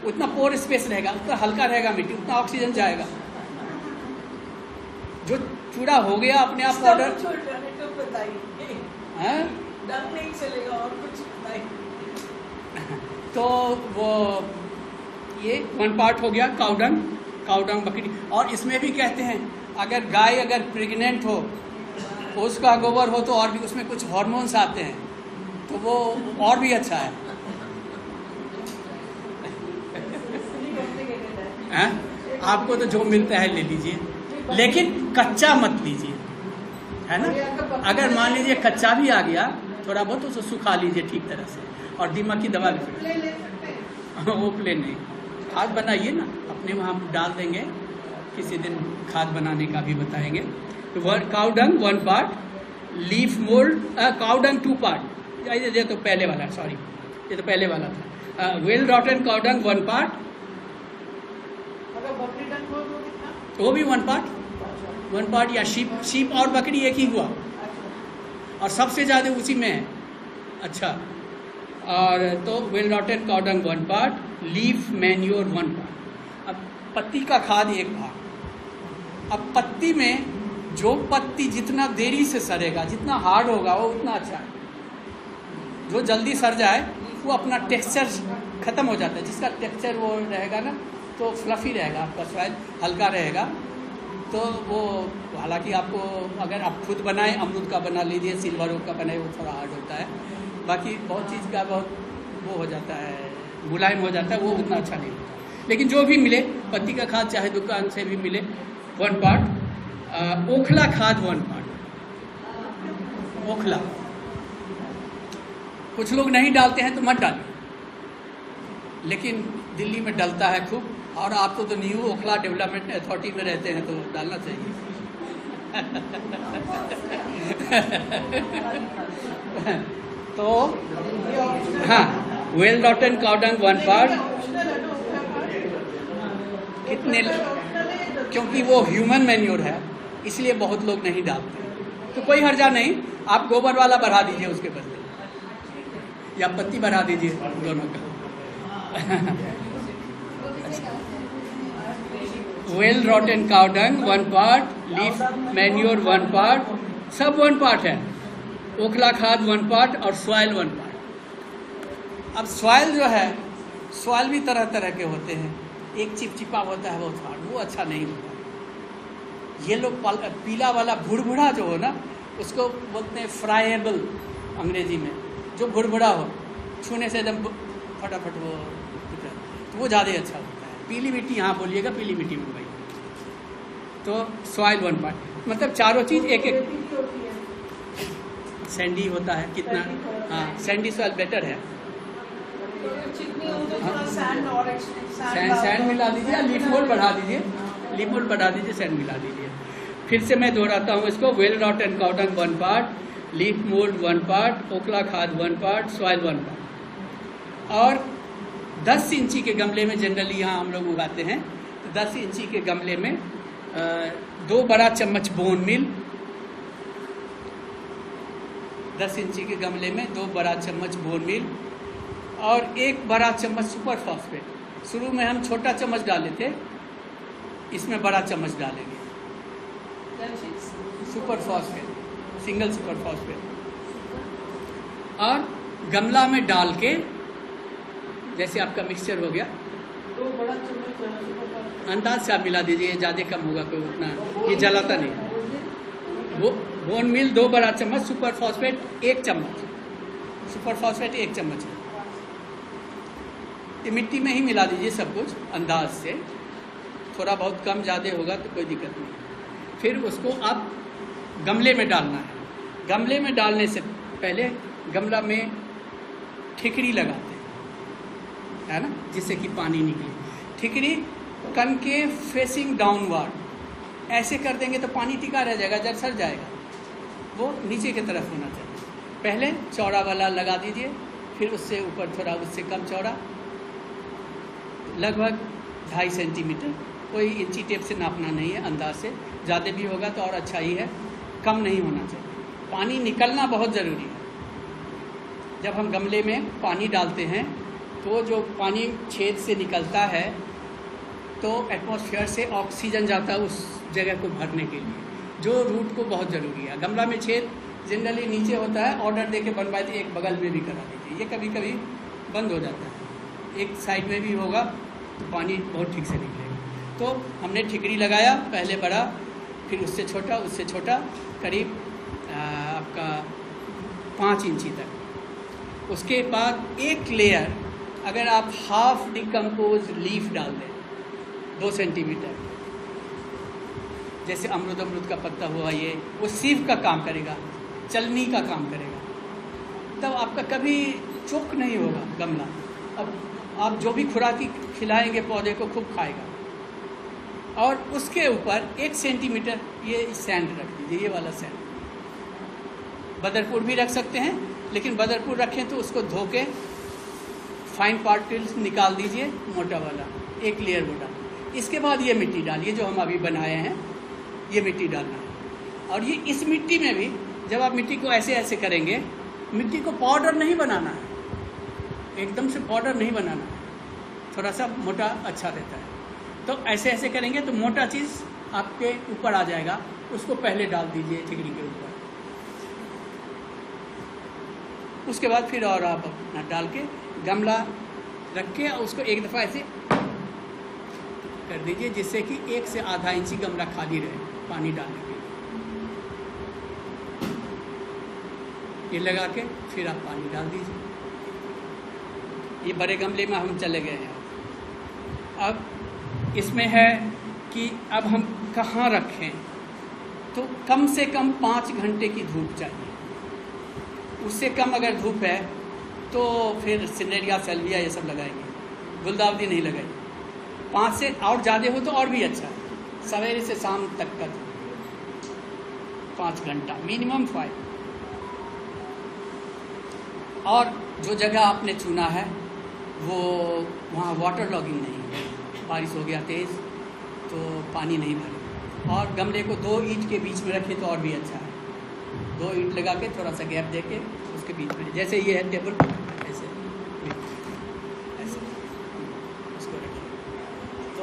उतना पोर स्पेस रहेगा, उतना हल्का रहेगा मिट्टी, उतना ऑक्सीजन जाएगा। जो चूड़ा हो गया अपने आप पाउडर नहीं चलेगा और कुछ तो वो ये 1 पार्ट हो गया काउ डंग बकरी। और इसमें भी कहते हैं अगर गाय अगर प्रेग्नेंट हो, उसका गोबर हो तो और भी उसमें कुछ हार्मोन्स आते हैं तो वो और भी अच्छा है। आपको तो जो मिलता है ले लीजिए, लेकिन कच्चा मत लीजिए, है ना। अगर मान लीजिए कच्चा भी आ गया थोड़ा बहुत, उसको सुखा लीजिए ठीक तरह से। और दीमक की दवा भी वो प्लेन नहीं, खाद बनाइए ना अपने वहाँ डाल देंगे, किसी दिन खाद बनाने का भी बताएंगे। तो cow dung 1 part, leaf mould cow dung 2 part, ये तो पहले वाला, सॉरी ये तो पहले वाला था। वेल रॉटन काउ डंग 1 पार्ट, वो भी 1 पार्ट या शीप और बकरी एक ही हुआ, और सबसे ज़्यादा उसी में है। अच्छा, और तो well रॉटन cow dung 1 part, leaf manure 1 part. अब पत्ती का खाद 1 भाग। अब पत्ती में जो पत्ती जितना देरी से सड़ेगा, जितना हार्ड होगा वो उतना अच्छा है। जो जल्दी सड़ जाए वो अपना टेक्सचर ख़त्म हो जाता है। जिसका टेक्सचर वो रहेगा ना तो फ्लफी रहेगा, आपका स्वाद हल्का रहेगा। तो वो हालांकि आपको अगर आप खुद बनाएं, अमरूद का बना लीजिए, सिल्वर ओक का बनाए, वो थोड़ा हार्ड होता है। बाकी बहुत चीज़ का बहुत वो हो जाता है, मुलायम हो जाता है, वो उतना अच्छा नहीं होता। लेकिन जो भी मिले, पत्ती का खाद चाहे दुकान से भी मिले 1 पार्ट। ओखला खाद 1 पार्ट। ओखला कुछ लोग नहीं डालते हैं तो मत डालें, लेकिन दिल्ली में डलता है खूब। और आप तो न्यू ओखला डेवलपमेंट अथॉरिटी में रहते हैं तो डालना चाहिए। तो हाँ, वेल रॉटन काउ डंग 1 पार्ट। कितने, क्योंकि वो ह्यूमन मैन्योर है इसलिए बहुत लोग नहीं डालते, तो कोई हर्जा नहीं, आप गोबर वाला बढ़ा दीजिए उसके बदले। या पत्ती बढ़ा दीजिए दोनों का। Well रॉटन cow dung 1 part, leaf manure 1 part, सब 1 पार्ट है। ओखला खाद 1 पार्ट और सॉइल 1 पार्ट। अब सॉइल जो है, सॉइल भी तरह तरह के होते हैं। एक चिपचिपा होता है बहुत हार्ड, वो अच्छा नहीं होता। ये लोग पीला वाला भुड़भुड़ा जो हो ना, उसको बोलते हैं फ्राइएबल अंग्रेजी में, जो भुड़भुड़ा हो, छूने से एकदम फटाफट वो, तो वो ज़्यादा अच्छा होता है। पीली मिट्टी यहाँ बोलिएगा, पीली मिट्टी में भाई। तो सॉइल 1 पार्ट, मतलब चारों चीज़ एक एक। सैंडी होता है कितना, हाँ सैंडी सॉइल बेटर है। सैंड मिला दीजिए, लीफ मोल्ड बढ़ा दीजिए, लीफ मोल्ड बढ़ा दीजिए, सैंड मिला दीजिए। फिर से मैं दोहराता हूँ इसको। Well रॉटन cow dung 1 part, leaf mould 1 part, Okhla खाद 1 पार्ट, सॉइल 1 पार्ट। और 10 इंची के गमले में जनरली यहाँ हम लोग उगाते हैं, तो 10 इंची के गमले में 2 बड़ा चम्मच बोन मिल, 10 इंची के गमले में 2 बड़ा चम्मच बोन मिल और 1 बड़ा चम्मच सुपर फॉस्फेट। शुरू में हम छोटा चम्मच डाले थे, इसमें बड़ा चम्मच डालेंगे super phosphate, single super phosphate. और गमला में डाल के, जैसे आपका मिक्सचर हो गया, 2 बड़ा चम्मच अंदाज से आप मिला दीजिए, ज़्यादा कम होगा कोई उतना, ये जलाता नहीं। वो बोन मिल 2 बड़ा चम्मच, सुपर फॉस्फेट 1 चम्मच, सुपर फॉस्फेट 1 चम्मच है। ये मिट्टी में ही मिला दीजिए सब कुछ अंदाज से, थोड़ा बहुत कम ज़्यादा होगा तो कोई दिक्कत नहीं। फिर उसको आप गमले में डालना है। गमले में डालने से पहले गमला में ठिकरी लगाते हैं, है ना, जिससे कि पानी निकले। ठिकरी कन के फेसिंग डाउनवर्ड ऐसे कर देंगे तो पानी टिका रह जाएगा, जब सर जाएगा। वो नीचे की तरफ होना चाहिए। पहले चौड़ा वाला लगा दीजिए, फिर उससे ऊपर थोड़ा, उससे कम चौड़ा, लगभग 2.5 सेंटीमीटर। कोई इंची टेप से नापना नहीं है, अंदाज से। ज़्यादा भी होगा तो और अच्छा ही है, कम नहीं होना चाहिए। पानी निकलना बहुत ज़रूरी है। जब हम गमले में पानी डालते हैं तो जो पानी छेद से निकलता है तो एटमॉस्फेयर से ऑक्सीजन जाता है उस जगह को भरने के लिए, जो रूट को बहुत ज़रूरी है। गमला में छेद जनरली नीचे होता है, ऑर्डर दे के बनवा दीजिए, एक बगल में भी करा दीजिए। ये कभी कभी बंद हो जाता है, एक साइड में भी होगा तो पानी बहुत ठीक से निकलेगा। तो हमने ठिकरी लगाया, पहले बड़ा, फिर उससे छोटा, उससे छोटा, करीब आपका 5 इंची तक। उसके बाद एक लेयर, अगर आप हाफ डिकम्पोज लीफ डाल दें 2 सेंटीमीटर, जैसे अमरूद का पत्ता हुआ, ये वो सीव का काम करेगा, चलनी का काम करेगा, तब आपका कभी चोक नहीं होगा गमला। अब आप जो भी खुराकी खिलाएंगे पौधे को, खूब खाएगा। और उसके ऊपर 1 सेंटीमीटर ये सैंड रख दीजिए, ये वाला सैंड। बदरपुर भी रख सकते हैं, लेकिन बदरपुर रखें तो उसको धो के फाइन पार्टिकल्स निकाल दीजिए, मोटा वाला 1 लेयर वो डाल। इसके बाद ये मिट्टी डालिए जो हम अभी बनाए हैं, ये मिट्टी डालना है। और ये इस मिट्टी में भी जब आप मिट्टी को ऐसे ऐसे करेंगे, मिट्टी को पाउडर नहीं बनाना है, एकदम से पाउडर नहीं बनाना है, थोड़ा सा मोटा अच्छा रहता है। तो ऐसे ऐसे करेंगे तो मोटा चीज़ आपके ऊपर आ जाएगा, उसको पहले डाल दीजिए ठिकरी के ऊपर। उसके बाद फिर और आप अपना डाल के गमला रख के उसको एक दफ़ा ऐसे कर दीजिए, जिससे कि 1 से आधा इंची गमला खाली रहे पानी डालने के लिए। ये लगा के फिर आप पानी डाल दीजिए। ये बड़े गमले में हम चले गए हैं। अब इसमें है कि अब हम कहाँ रखें, तो कम से कम 5 घंटे की धूप चाहिए। उससे कम अगर धूप है तो फिर सिनेरिया, सेल्विया ये सब लगाएंगे, गुलदाउदी नहीं लगाएंगे। 5 से और ज़्यादा हो तो और भी अच्छा है। सवेरे से शाम तक का 5 घंटा मिनिमम 5। और जो जगह आपने चुना है वो वहाँ वाटर लॉगिंग नहीं है, बारिश हो गया तेज़ तो पानी नहीं भरे। और गमले को 2 ईंट के बीच में रखें तो और भी अच्छा है। 2 ईंट लगा के थोड़ा सा गैप दे के उसके बीच में, जैसे ये है टेबल, ऐसे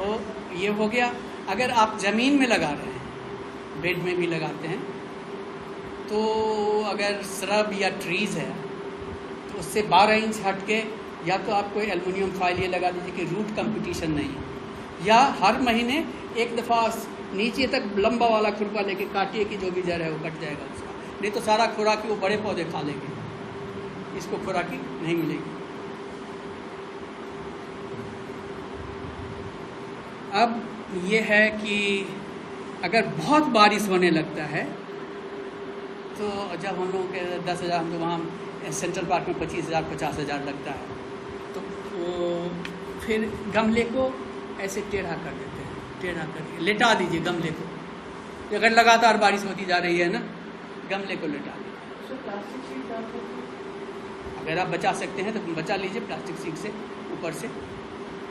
तो ये हो गया। अगर आप ज़मीन में लगा रहे हैं, बेड में भी लगाते हैं, तो अगर श्रब या ट्रीज़ है तो उससे 12 इंच हट के या तो आप कोई एल्युमिनियम फॉइल ये लगा दीजिए कि रूट कंपटीशन नहीं है, या हर महीने एक दफ़ा नीचे तक लंबा वाला खुरपा लेके काटिए कि जो भी जड़ है वो कट जाएगा उसका, नहीं तो सारा खुराकी वो बड़े पौधे खा लेंगे, इसको खुराकी नहीं मिलेगी। अब ये है कि अगर बहुत बारिश होने लगता है तो जब हम लोगों के 10,000, हम तो वहाँ सेंट्रल पार्क में 25,000 50,000 लगता है, तो फिर गमले को ऐसे टेढ़ा कर देते हैं, टेढ़ा करके लेटा दीजिए गमले को। अगर लगातार बारिश होती जा रही है ना, गमले को लेटा दीजिए। प्लास्टिक शीट डाल सकते अगर आप बचा सकते हैं तो बचा लीजिए प्लास्टिक शीट से ऊपर से।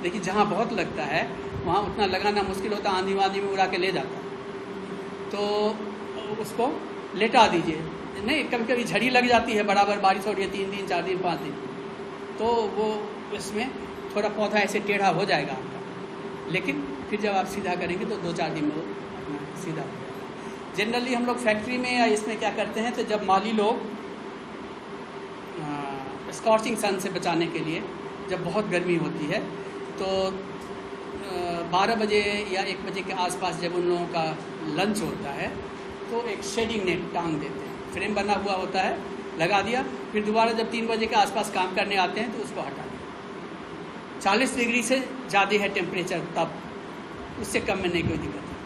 लेकिन जहाँ बहुत लगता है वहाँ उतना लगाना मुश्किल होता, आंधी वांधी में उड़ा के ले जाता, तो उसको लेटा दीजिए। नहीं, कभी कभी झड़ी लग जाती है, बराबर बारिश हो रही है 3 दिन 4 दिन 5 दिन, तो वो इसमें थोड़ा पौधा ऐसे टेढ़ा हो जाएगा आपका, लेकिन फिर जब आप सीधा करेंगे तो 2-4 दिन में वो सीधा हो जाएगा। जनरली हम लोग फैक्ट्री में या इसमें क्या करते हैं, तो जब माली लोग स्कॉर्चिंग सन से बचाने के लिए, जब बहुत गर्मी होती है तो 12 बजे या 1 बजे के आसपास जब उन लोगों का लंच होता है तो एक शेडिंग नेट टांग देते हैं, फ्रेम बना हुआ होता है, लगा दिया, फिर दोबारा जब 3 बजे के आसपास काम करने आते हैं तो उसको हटा दिया। 40 डिग्री से ज़्यादा है टेम्परेचर, तब उससे कम में नहीं कोई दिक्कत है,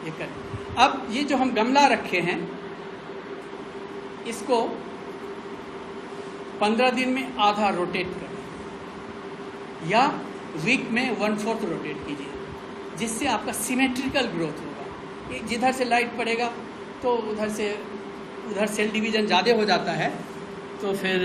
ये करें। अब ये जो हम गमला रखे हैं इसको 15 दिन में आधा रोटेट करें या वीक में 1/4 रोटेट कीजिए, जिससे आपका सिमेट्रिकल ग्रोथ होगा। जिधर से लाइट पड़ेगा तो उधर सेल डिवीज़न ज़्यादा हो जाता है, तो फिर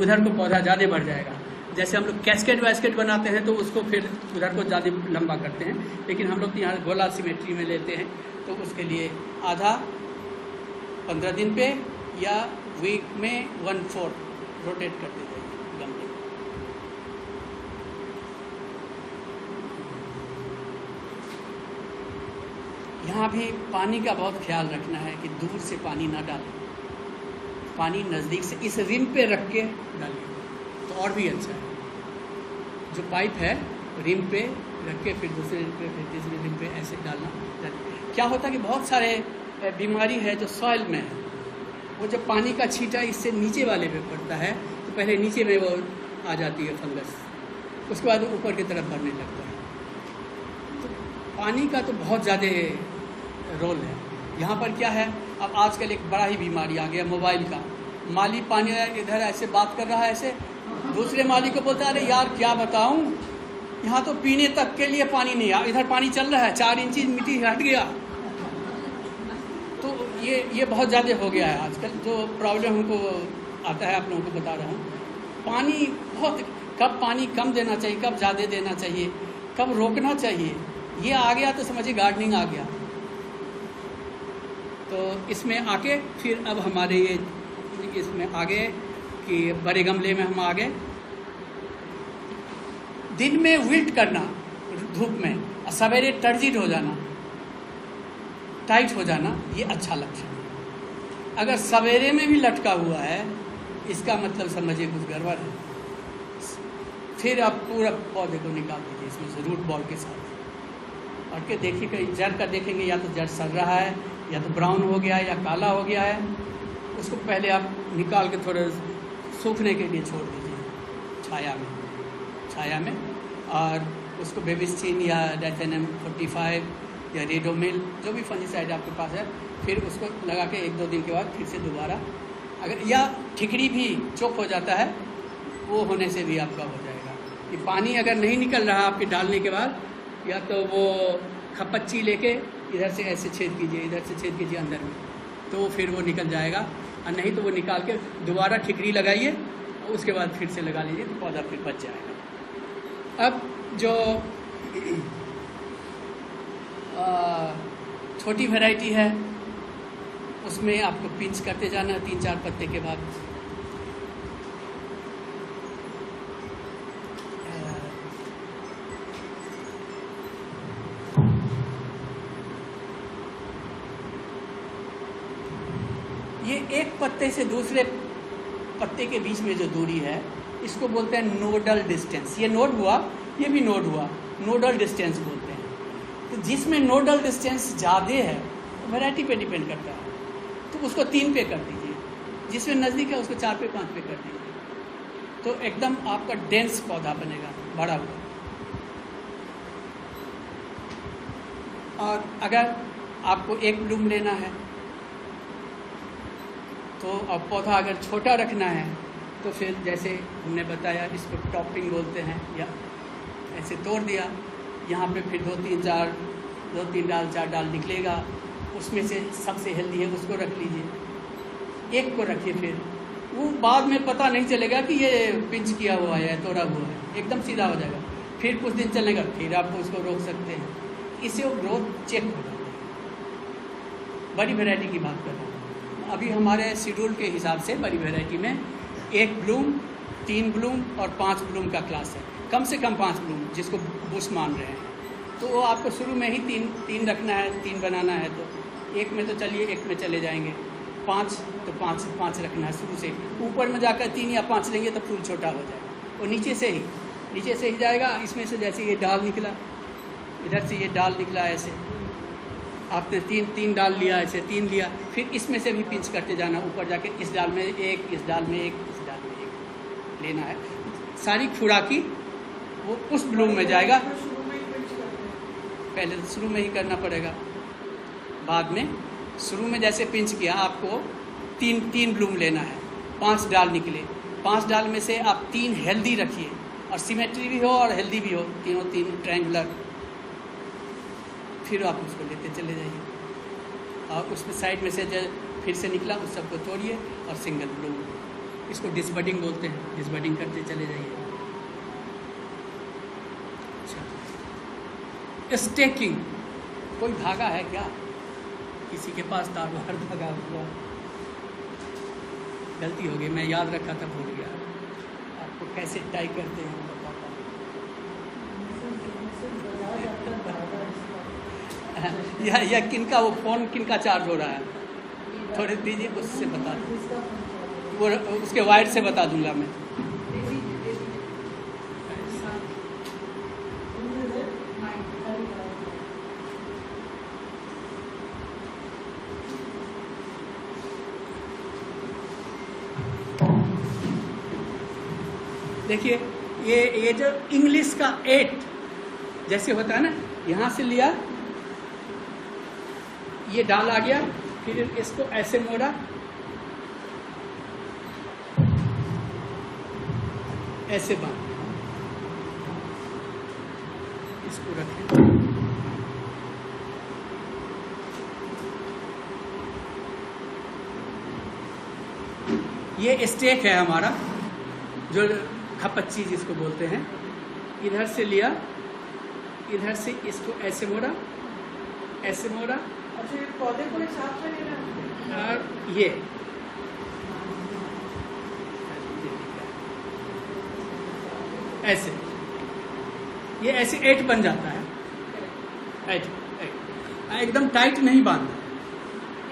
उधर को पौधा ज़्यादा बढ़ जाएगा। जैसे हम लोग कैस्केट वैस्केट बनाते हैं तो उसको फिर उधर को ज़्यादा लंबा करते हैं, लेकिन हम लोग यहाँ गोला सिमेट्री में लेते हैं, तो उसके लिए आधा 15 दिन पे या वीक में 1/4 रोटेट करते जाइए गमले। यहाँ भी पानी का बहुत ख्याल रखना है कि दूर से पानी ना डालें, पानी नज़दीक से इस रिम पे रख के डालिए तो और भी अच्छा है। जो पाइप है रिम पे रख के फिर दूसरे रिम पे फिर तीसरे रिम पे ऐसे डालना। क्या होता है कि बहुत सारे बीमारी है जो सॉइल में है, वो जब पानी का छींटा इससे नीचे वाले पे पड़ता है तो पहले नीचे में वो आ जाती है फंगस, उसके बाद ऊपर की तरफ बढ़ने लगता है। तो पानी का तो बहुत ज़्यादा रोल है यहाँ पर। क्या है, अब आजकल एक बड़ा ही बीमारी आ गया मोबाइल का। माली पानी इधर ऐसे बात कर रहा है, ऐसे दूसरे माली को बोलता है अरे यार क्या बताऊँ, यहाँ तो पीने तक के लिए पानी नहीं आ, इधर पानी चल रहा है, 4 इंची मिट्टी हट गया। तो ये बहुत ज़्यादा हो गया है आजकल। जो प्रॉब्लम हमको आता है आप लोगों को बता रहा हूँ। पानी बहुत, कब पानी कम देना चाहिए, कब ज़्यादा देना चाहिए, कब रोकना चाहिए, ये आ गया तो समझिए गार्डनिंग आ गया। तो इसमें आके फिर अब हमारे ये इसमें आ गए कि बड़े गमले में हम आ गए। दिन में विल्ट करना धूप में, और सवेरे टर्जिट हो जाना, टाइट हो जाना, ये अच्छा लक्षण है। अगर सवेरे में भी लटका हुआ है इसका मतलब समझिए कुछ गड़बड़ है। फिर आप पूरा पौधे को निकाल दीजिए इसमें से रूट बॉल के साथ, और के देखिए कहीं जड़ का देखेंगे या तो जड़ सड़ रहा है या तो ब्राउन हो गया है या काला हो गया है। उसको पहले आप निकाल के थोड़ा सूखने के लिए छोड़ दीजिए छाया में, और उसको बेबिस्टीन या डाइथेनम 45 या रेडोमिल जो भी फंजीसाइड आपके पास है, फिर उसको लगा के 1-2 दिन के बाद फिर से दोबारा, अगर या ठिकड़ी भी चोक हो जाता है वो होने से भी आपका हो जाएगा। कि पानी अगर नहीं निकल रहा आपके डालने के बाद, या तो वो खपच्ची लेके इधर से ऐसे छेद कीजिए, इधर से छेद कीजिए अंदर में, तो फिर वो निकल जाएगा। और नहीं तो वो निकाल के दोबारा ठिकरी लगाइए और उसके बाद फिर से लगा लीजिए तो पौधा फिर बच जाएगा। अब जो छोटी वैरायटी है उसमें आपको पिंच करते जाना 3-4 पत्ते के बाद। एक पत्ते से दूसरे पत्ते के बीच में जो दूरी है इसको बोलते हैं नोडल डिस्टेंस। ये नोड हुआ, ये भी नोड हुआ, नोडल डिस्टेंस बोलते हैं। तो जिसमें नोडल डिस्टेंस ज़्यादा है वैरायटी पे डिपेंड करता है, तो उसको 3 पे कर दीजिए, जिसमें नज़दीक है उसको 4 पे 5 पे कर दीजिए, तो एकदम आपका डेंस पौधा बनेगा, बड़ा हुआ। और अगर आपको एक ब्लूम लेना है तो अब पौधा अगर छोटा रखना है तो फिर जैसे हमने बताया इसको टॉपिंग बोलते हैं, या ऐसे तोड़ दिया, यहाँ पे फिर 2-3 डाल 4 डाल निकलेगा, उसमें से सबसे हेल्दी है उसको रख लीजिए, एक को रखिए, फिर वो बाद में पता नहीं चलेगा कि ये पिंच किया हुआ है, तोड़ा हुआ है, एकदम सीधा हो जाएगा। फिर कुछ दिन चलेगा, फिर आप उसको रोक सकते हैं, इससे वो ग्रोथ चेक हो जाता है। बड़ी वैरायटी की बात कर रहा हूँ अभी हमारे शेड्यूल के हिसाब से। बड़ी वैरायटी में 1 ब्लूम, 3 ब्लूम और 5 ब्लूम का क्लास है, कम से कम 5 ब्लूम जिसको बुश मान रहे हैं। तो वो आपको शुरू में ही 3 रखना है, 3 बनाना है, तो एक में तो चलिए, एक में चले जाएंगे। 5 तो 5 रखना है शुरू से, ऊपर में जाकर 3 या 5 लेंगे तो फूल छोटा हो जाएगा। और नीचे से ही जाएगा। इसमें से जैसे ये डाल निकला, इधर से ये डाल निकला, ऐसे आपने 3 डाल लिया, ऐसे 3 लिया, फिर इसमें से भी पिंच करते जाना, ऊपर जाके इस डाल में 1, इस डाल में 1, इस डाल में 1 लेना है। सारी खुराकी वो उस ब्लूम में जाएगा। पहले तो शुरू में ही करना पड़ेगा, बाद में शुरू में जैसे पिंच किया आपको 3 ब्लूम लेना है, 5 डाल निकले, 5 डाल में से आप 3 हेल्दी रखिए, और सिमेट्री भी हो और हेल्दी भी हो, तीनों 3 ट्रायंगुलर। फिर आप उसको लेते चले जाइए, और उसमें साइड में से जो फिर से निकला उस सबको तोड़िए और सिंगल ब्लूम, इसको डिसबडिंग बोलते हैं, डिसबडिंग करते चले जाइए। अच्छा, स्टेकिंग, कोई धागा है क्या किसी के पास? तारवार धागा हुआ, गलती हो गई, मैं याद रखा था, भूल गया। आपको कैसे टाई करते हैं बताता हूँ। या किनका वो फ़ोन किनका चार्ज हो रहा है, थोड़े दीजिए, उससे बता दूँ, वो उसके वायर से बता दूंगा मैं। देखिए ये जो इंग्लिश का 8 जैसे होता है ना, यहाँ से लिया, ये डाल आ गया, फिर इसको ऐसे मोड़ा, ऐसे बांध, इसको रखें। ये स्टेक है हमारा, जो खपच्ची जिसको बोलते हैं। इधर से लिया, इधर से इसको ऐसे मोड़ा, ऐसे मोड़ा, अच्छा, ये पौधे को एक साथ में लेना, और ये ऐसे, ये ऐसे 8 बन जाता है। 8 एकदम टाइट नहीं बांधना,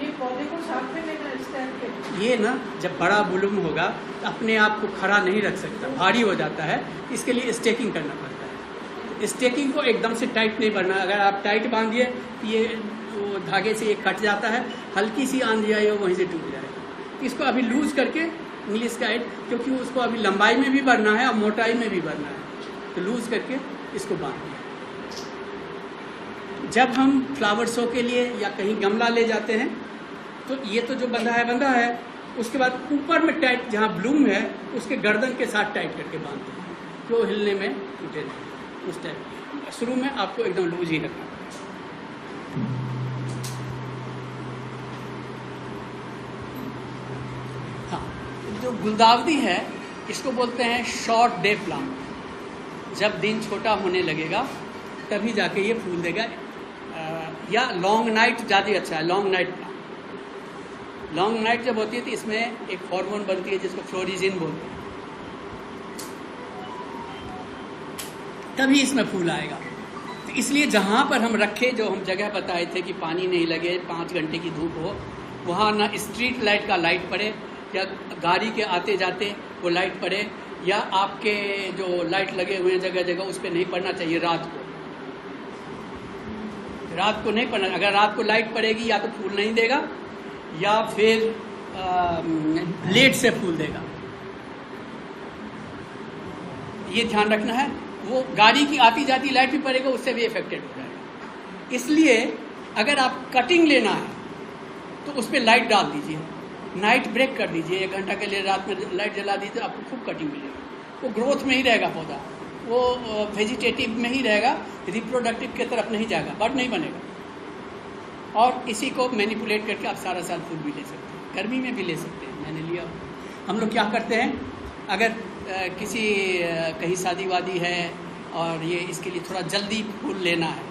ये पौधे को साथ में लेना इस टाइप के। ये ना जब बड़ा बुलूम होगा तो अपने आप को खड़ा नहीं रख सकता, भारी हो जाता है, इसके लिए स्टेकिंग करना पड़ता है। स्टेकिंग को एकदम से टाइट नहीं बांधना, अगर आप टाइट बांधिए तो ये वो धागे से ये कट जाता है, हल्की सी आंधी आई हो वहीं से टूट जाएगा। इसको अभी लूज करके इंग्लिश का 8, क्योंकि उसको अभी लंबाई में भी बढ़ना है और मोटाई में भी बढ़ना है, तो लूज करके इसको बांध दिया। जब हम फ्लावर शो के लिए या कहीं गमला ले जाते हैं तो ये तो जो बंधा है, उसके बाद ऊपर में टाइट, जहाँ ब्लूम है उसके गर्दन के साथ टाइट करके बांधते हैं, तो हिलने में टूटे नहीं। उस टाइप शुरू में आपको एकदम लूज ही रखना। हाँ, जो गुलदावदी है इसको बोलते हैं शॉर्ट डे प्लांट। जब दिन छोटा होने लगेगा तभी जाके ये फूल देगा, या लॉन्ग नाइट ज़्यादा अच्छा है। लॉन्ग नाइट जब होती है तो इसमें एक हार्मोन बनती है जिसको फ्लोरिजिन बोलते हैं, तभी इसमें फूल आएगा। तो इसलिए जहाँ पर हम रखें, जो हम जगह बताए थे कि पानी नहीं लगे, 5 घंटे की धूप हो, वहाँ ना स्ट्रीट लाइट का लाइट पड़े, या गाड़ी के आते जाते वो लाइट पड़े, या आपके जो लाइट लगे हुए हैं जगह जगह उस पर नहीं पड़ना चाहिए। रात को नहीं पड़ना। अगर रात को लाइट पड़ेगी या तो फूल नहीं देगा या फिर लेट से फूल देगा, ये ध्यान रखना है। वो गाड़ी की आती जाती लाइट भी पड़ेगा, उससे भी इफेक्टेड हो जाएगा। इसलिए अगर आप कटिंग लेना है तो उस पर लाइट डाल दीजिए, नाइट ब्रेक कर दीजिए, 1 घंटा के लिए रात में लाइट जला दीजिए, आपको खूब कटिंग मिलेगा। वो ग्रोथ में ही रहेगा पौधा, वो वेजिटेटिव में ही रहेगा, रिप्रोडक्टिव की तरफ नहीं जाएगा, बड नहीं बनेगा। और इसी को मैनिपुलेट करके आप सारा साल फूल भी ले सकते हैं, गर्मी में भी ले सकते हैं। मैंने लिया। हम लोग क्या करते हैं, अगर किसी कहीं शादी वादी है और ये इसके लिए थोड़ा जल्दी फूल लेना है,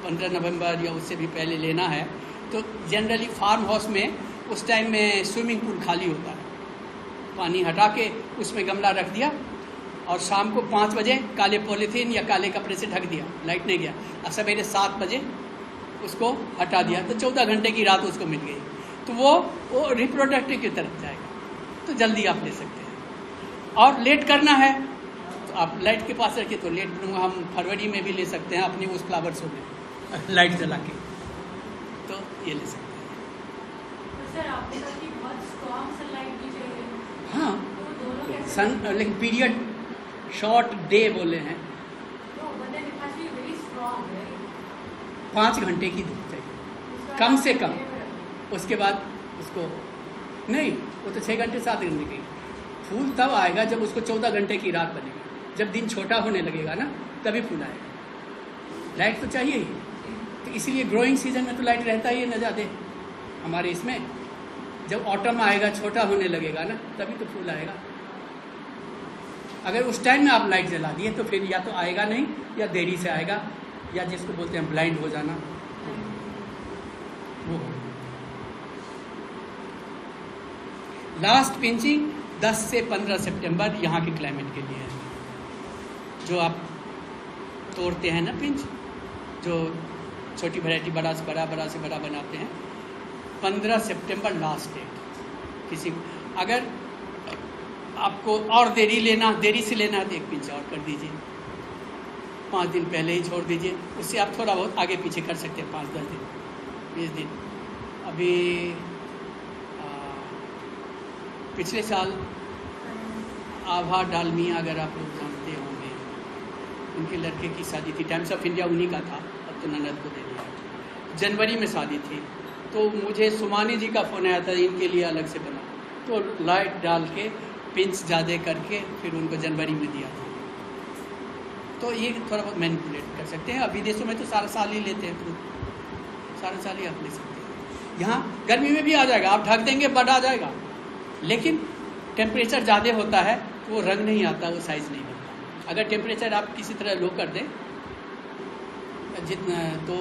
15 नवंबर या उससे भी पहले लेना है, तो जनरली फार्म हाउस में उस टाइम में स्विमिंग पूल खाली होता है, पानी हटा के उसमें गमला रख दिया और शाम को 5 बजे काले पॉलीथीन या काले कपड़े से ढक दिया, लाइट नहीं गया, और सवेरे 7 बजे उसको हटा दिया, तो 14 घंटे की रात उसको मिल गई। तो वो रिप्रोडक्टिव की तरफ जाएगा, तो जल्दी आप ले सकते हैं। और लेट करना है तो आप लाइट के पास रखिए, तो लेट हम फरवरी में भी ले सकते हैं अपनी उस फ्लावर शो में लाइट जला के, तो ये ले सकते हैं। तो सर आपने कहा कि बहुत स्ट्रॉन्ग सनलाइट भी चाहिए। हाँ, तो दोनों कैसे? सन लेकिन पीरियड शॉर्ट डे बोले हैं, तो but it has to be very strong, right? 5 घंटे की धूप चाहिए कम से कम। उसके बाद उसको नहीं, वो तो 6 घंटे 7 घंटे की। फूल तब आएगा जब उसको 14 घंटे की रात बनेगी, जब दिन छोटा होने लगेगा ना, तभी फूल आएगा। लाइट तो चाहिए ही, तो इसीलिए ग्रोइंग सीजन में तो लाइट रहता ही है न ज़्यादा हमारे इसमें। जब ऑटम आएगा, छोटा होने लगेगा ना, तभी तो फूल आएगा। अगर उस टाइम में आप लाइट जला दिए तो फिर या तो आएगा नहीं, या देरी से आएगा, या जिसको बोलते हैं ब्लाइंड हो जाना, वो हो। लास्ट पिंचिंग 10 से 15 सितंबर यहाँ के क्लाइमेट के लिए है। जो आप तोड़ते हैं ना पिंच, जो छोटी वैरायटी बड़ा से बड़ा, बड़ा से बड़ा बनाते हैं, 15 सितंबर लास्ट डेट। किसी अगर आपको और देरी से लेना है तो 1 पिंच और कर दीजिए, 5 दिन पहले ही छोड़ दीजिए, उससे आप थोड़ा बहुत आगे पीछे कर सकते हैं, 5-10 दिन 20 दिन। अभी पिछले साल आभा डालमिया, अगर आप लोग जानते होंगे, उनके लड़के की शादी थी, टाइम्स ऑफ इंडिया उन्हीं का था, अब तो ननद को दे दिया। जनवरी में शादी थी, तो मुझे सुमानी जी का फ़ोन आया था, इनके लिए अलग से बना, तो लाइट डाल के पिंच ज़्यादा करके फिर उनको जनवरी में दिया था। तो ये थोड़ा बहुत मैनिपुलेट कर सकते हैं। अब विदेशों में तो सारा साल ही लेते हैं फ्रूट, सारा साल ही आप ले सकते हैं। यहाँ गर्मी में भी आ जाएगा, आप ढक देंगे बड़ा आ जाएगा, लेकिन टेम्परेचर ज़्यादा होता है तो वो रंग नहीं आता, वो साइज़ नहीं बनता। अगर टेम्परेचर आप किसी तरह लो कर दें जितना, तो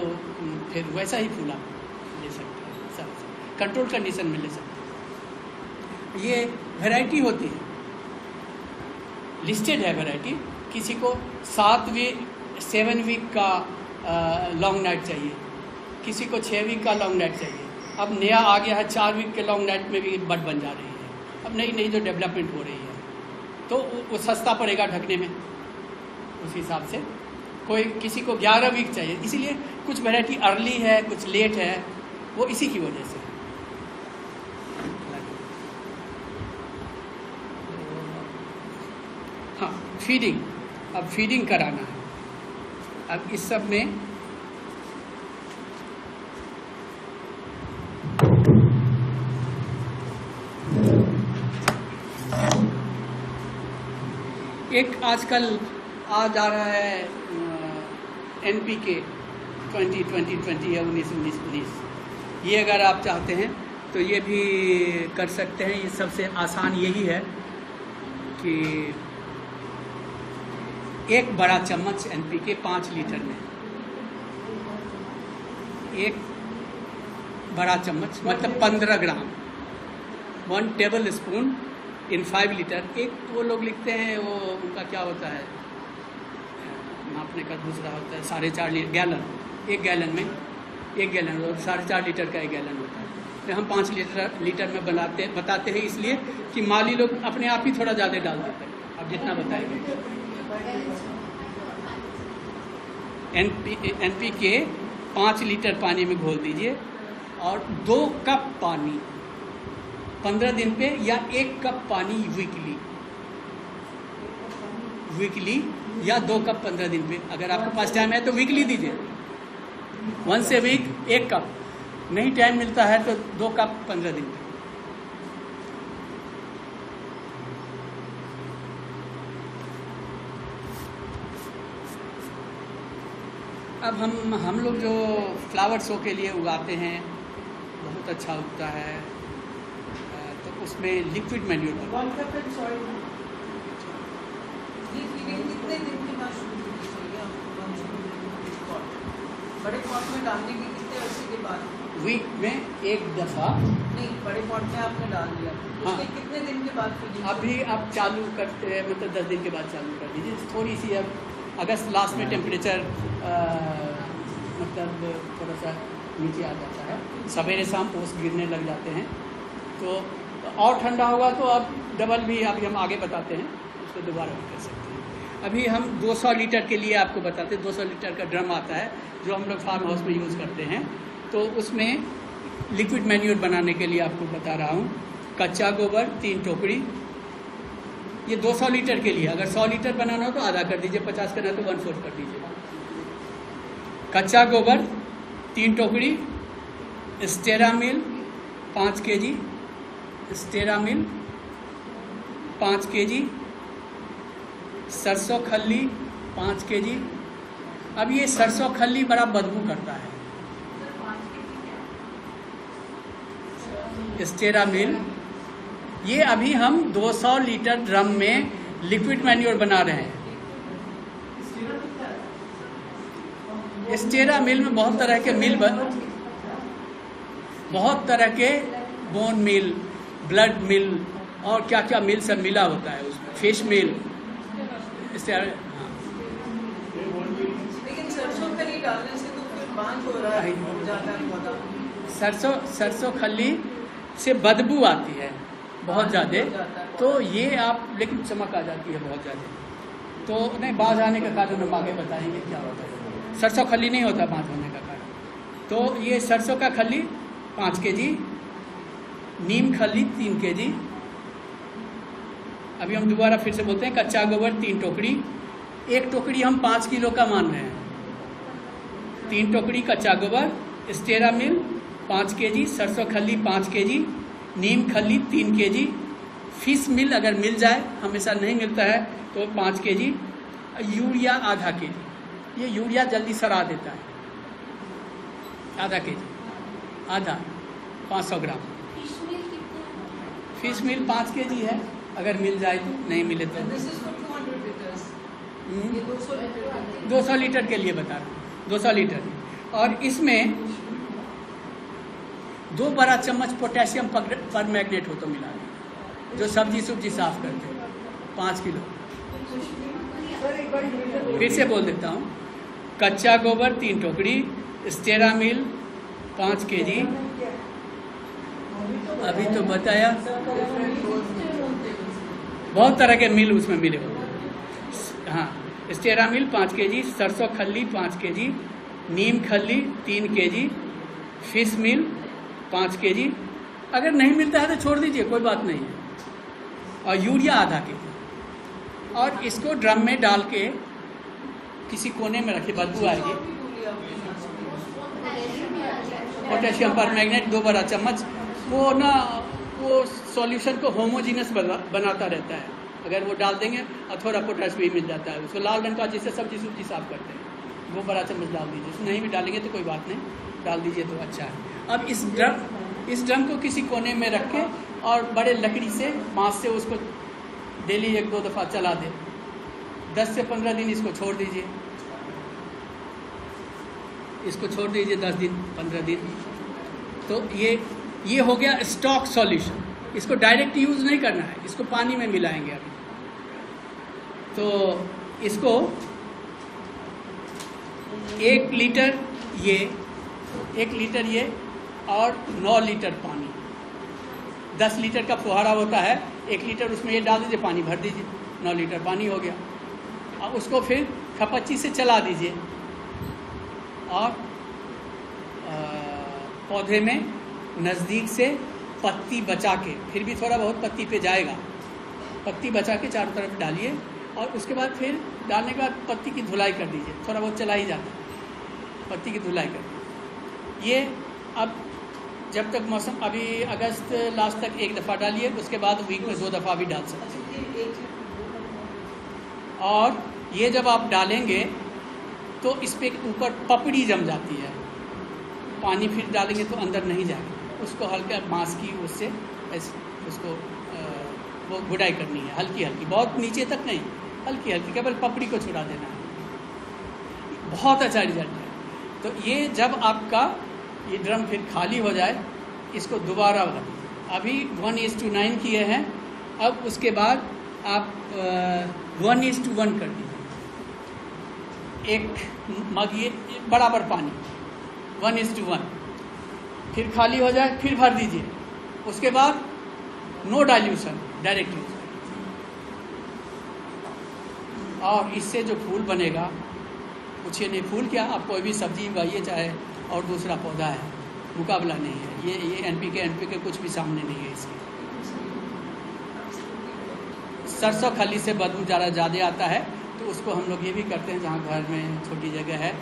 फिर वैसा ही फूल आप ले सकते हैं, सब कंट्रोल कंडीशन में ले सकते हैं। ये वैरायटी होती है, लिस्टेड है वैरायटी। किसी को 7 वीक का लॉन्ग नाइट चाहिए, किसी को 6 वीक का लॉन्ग नाइट चाहिए। अब नया आ गया है 4 वीक के लॉन्ग नाइट में भी बड बन जा रही है। अब नई नई जो डेवलपमेंट हो रही है, तो वो सस्ता पड़ेगा ढकने में, उस हिसाब से। कोई किसी को 11 वीक चाहिए, इसीलिए कुछ वैरायटी अर्ली है, कुछ लेट है, वो इसी की वजह से। हाँ, फीडिंग, अब फीडिंग कराना है। अब इस सब में एक आजकल आ जा रहा है NPK 20-20-20 या 19-19-19, ये अगर आप चाहते हैं तो ये भी कर सकते हैं। ये सबसे आसान यही है कि 1 बड़ा चम्मच NPK 5 लीटर में, 1 बड़ा चम्मच मतलब 15 ग्राम, 1 टेबल स्पून इन 5 लीटर। एक वो लोग लिखते हैं, वो उनका क्या होता है नापने का, दूसरा होता है 4.5 गैलन, 1 गैलन में 1 गैलन और 4.5 लीटर का 1 गैलन होता है। में हम 5 लीटर में बताते हैं, इसलिए कि माली लोग अपने आप ही थोड़ा ज़्यादा डाल देते हैं। आप जितना बताएंगे NPK 5 लीटर पानी में घोल दीजिए और 2 कप पानी 15 दिन पे, या 1 कप पानी वीकली या 2 कप 15 दिन पे। अगर आपके पास टाइम है तो वीकली दीजिए, 1 वीक 1 कप, नहीं टाइम मिलता है तो 2 कप 15 दिन पे। अब हम लोग जो फ्लावर शो के लिए उगाते हैं बहुत अच्छा उगता है, तो उसमें लिक्विड मैन्योर कितने दिन के बाद शुरू करनी चाहिए आपको? बड़े पॉट में डालने के कितने अर्से के बाद? वीक में 1 दफ़ा। नहीं, बड़े पॉट में आपने डाल दिया, हाँ। उसके कितने दिन के बाद फीडिंग? अभी आप चालू करते हैं, मतलब 10 दिन के बाद चालू कर दीजिए। थोड़ी सी अब अगस्त लास्ट में टेम्परेचर मतलब थोड़ा सा नीचे आ जाता है, सवेरे शाम ओस गिरने लग जाते हैं, तो और ठंडा होगा तो अब डबल भी अभी हम आगे बताते हैं, उसको दोबारा भी कर सकते हैं। अभी हम 200 लीटर के लिए आपको बताते हैं। 200 लीटर का ड्रम आता है जो हम लोग फार्म हाउस में यूज़ करते हैं, तो उसमें लिक्विड मैन्योर बनाने के लिए आपको बता रहा हूँ। कच्चा गोबर 3 टोकरी, ये 200 लीटर के लिए। अगर 100 लीटर बनाना हो तो आधा कर दीजिए, 50 करना है तो 1/4 कर दीजिए। कच्चा गोबर 3 टोकरी, स्टेरामिल 5 kg, स्टेरामिल 5 kg, सरसों खल्ली 5 kg। अब ये सरसों खल्ली बड़ा बदबू करता है। स्टेरामिल, ये अभी हम 200 लीटर ड्रम में लिक्विड मैन्योर बना रहे हैं। स्टेरामिल में बहुत तरह के बहुत तरह के बोन मिल, ब्लड मिल और क्या क्या मिल सब मिला होता है उसमें, फिश मिल। लेकिन सरसों खली डालने से तो फिर बांझ हो रहा है, ज़्यादा पौधा। सरसों खली से बदबू आती है बहुत ज़्यादा, तो ये आप, लेकिन चमक आ जाती है बहुत ज़्यादा, तो नहीं बाज आने का कारण हम आगे बताएंगे क्या होता है। सरसों खली नहीं होता बाज होने का कारण। तो ये सरसों का खली 5 kg, नीम खली 3 kg। अभी हम दोबारा फिर से बोलते हैं, कच्चा गोबर 3 टोकरी, 1 टोकरी हम 5 किलो का मान रहे हैं। 3 टोकरी कच्चा गोबर, स्टेरामिल 5 kg, सरसों खली 5 kg, नीम खली 3 kg, फिश मिल अगर मिल जाए, हमेशा नहीं मिलता है तो 5 kg, यूरिया आधा kg। ये यूरिया जल्दी सड़ा देता है, आधा kg, आधा 500 ग्राम। फिश मिल 5 kg है, अगर मिल जाए तो, नहीं मिले तो। This is for 200 liters. ये 200 लीटर 200 लीटर के लिए बता रहा हूँ, 200 लीटर। और इसमें 2 बड़ा चम्मच पोटेशियम पर मैग्नेट हो तो मिला दें, जो सब्जी साफ करते हैं, 5 किलो। फिर से बोल देता हूँ, कच्चा गोबर 3 टोकरी, स्टेरामिल 5 kg, अभी तो बताया, बहुत तरह के मिल उसमें मिले होते हैं। हाँ, स्टेरामिल 5 kg, सरसों खल्ली 5 kg, नीम खल्ली 3 kg, फिश मिल 5 kg। अगर नहीं मिलता है तो छोड़ दीजिए, कोई बात नहीं है। और यूरिया आधा kg। और इसको ड्रम में डाल के किसी कोने में रखिए, बदबू आएगी। पोटेशियम पर मैग्नेट 2 बड़ा चम्मच, वो ना वो सॉल्यूशन को होमोजीनस बनाता रहता है। अगर वो डाल देंगे और थोड़ा पोटेश भी मिल जाता है उसको, लाल रंग का, जिससे सब्जी साफ करते हैं, वो बड़ा चम्मच डाल दीजिए। उसमें नहीं भी डालेंगे तो कोई बात नहीं, डाल दीजिए तो अच्छा है। अब इस ड्रम को किसी कोने में रख के और बड़े लकड़ी से बाँस से उसको डेली 1-2 दफ़ा चला दें। 10 से 15 दिन इसको छोड़ दीजिए, 10 दिन 15 दिन। तो ये हो गया स्टॉक सॉल्यूशन। इसको डायरेक्ट यूज़ नहीं करना है, इसको पानी में मिलाएंगे अभी। तो इसको 1 लीटर ये और 9 लीटर पानी। 10 लीटर का फुहारा होता है, 1 लीटर उसमें ये डाल दीजिए, पानी भर दीजिए, 9 लीटर पानी हो गया। और उसको फिर खपच्ची से चला दीजिए और पौधे में नज़दीक से पत्ती बचा के, फिर भी थोड़ा बहुत पत्ती पे जाएगा, पत्ती बचा के चारों तरफ डालिए और उसके बाद फिर डालने के बाद पत्ती की धुलाई कर दीजिए, थोड़ा बहुत चला ही जाता है, पत्ती की धुलाई कर दीजिए। ये अब जब तक मौसम, अभी अगस्त लास्ट तक 1 दफ़ा डालिए, उसके बाद वीक में 2 दफ़ा भी डाल सकते हैं। और ये जब आप डालेंगे तो इस पर ऊपर पपड़ी जम जाती है, पानी फिर डालेंगे तो अंदर नहीं जाएगा, उसको हल्का बांस की उससे उसको वो गुडाई करनी है, हल्की हल्की, बहुत नीचे तक नहीं, हल्की हल्की, केवल पपड़ी को छुड़ा देना है। बहुत अच्छा रिजल्ट है। तो ये जब आपका ये ड्रम फिर खाली हो जाए, इसको दोबारा भरिए। अभी 1:9 किए हैं, अब उसके बाद आप 1:1 कर दीजिए, 1 मग ये बराबर पानी, 1:1, फिर खाली हो जाए फिर भर दीजिए। उसके बाद नो डाइल्यूशन, डायरेक्ट यूज। और इससे जो फूल बनेगा, पूछिए नहीं फूल क्या, आप कोई भी सब्जी उगाइए चाहे और दूसरा पौधा है, मुकाबला नहीं है। ये एनपीके कुछ भी सामने नहीं है इसके। सरसों खली से बदबू ज़्यादा आता है, तो उसको हम लोग ये भी करते हैं, जहाँ घर में छोटी जगह है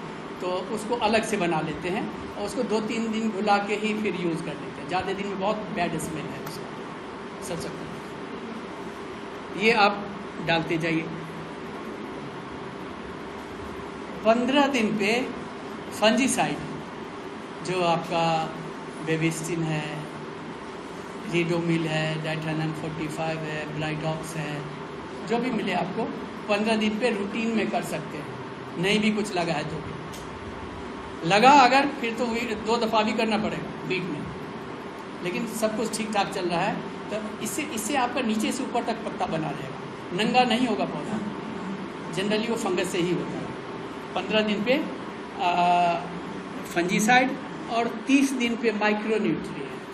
तो उसको अलग से बना लेते हैं और उसको 2-3 दिन घुला के ही फिर यूज़ कर लेते हैं। ज़्यादा दिन में बहुत बैड स्मेल है उसका, सरसों खली। ये आप डालते जाइए। 15 दिन पे फंजीसाइड, जो आपका बेबिस्टिन है, रीडोमिल है, डाइथेनॉन 45 है, ब्लाइटॉक्स है, जो भी मिले आपको 15 दिन पे रूटीन में कर सकते हैं। नहीं भी कुछ लगा है तो भी लगा, अगर फिर तो 2 दफ़ा भी करना पड़ेगा वीक में, लेकिन सब कुछ ठीक ठाक चल रहा है तो इससे आपका नीचे से ऊपर तक पत्ता बना रहेगा, नंगा नहीं होगा पौधा। जनरली वो फंगस से ही होता है। 15 दिन पे फंजीसाइड और 30 दिन पे माइक्रोन्यूट्रिएंट,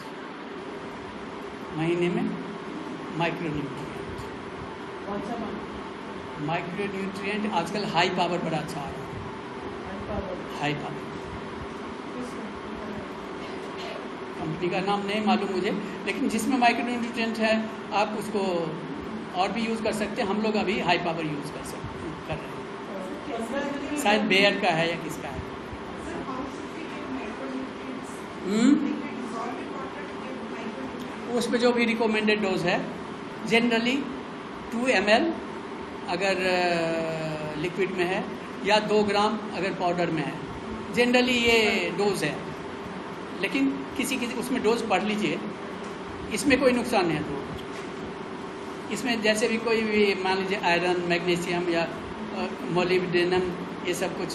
महीने में माइक्रोन्यूट्रिएंट। कौन सा माइक्रोन्यूट्रिएंट आजकल हाई पावर बड़ा अच्छा आ रहा है, हाई पावर। कंपनी का नाम नहीं मालूम मुझे, लेकिन जिसमें माइक्रोन्यूट्रिएंट है आप उसको और भी यूज़ कर सकते हैं। हम लोग अभी हाई पावर यूज़ कर रहे हैं, शायद बेयर का है या किसका है। उस पर जो भी रिकमेंडेड डोज है, जनरली 2 ml अगर लिक्विड में है या 2 ग्राम अगर पाउडर में है, जनरली ये डोज है। लेकिन किसी उसमें डोज पढ़ लीजिए, इसमें कोई नुकसान नहीं है। तो इसमें जैसे भी कोई भी मान लीजिए आयरन, मैग्नीशियम या मोलिब्डेनम, ये सब कुछ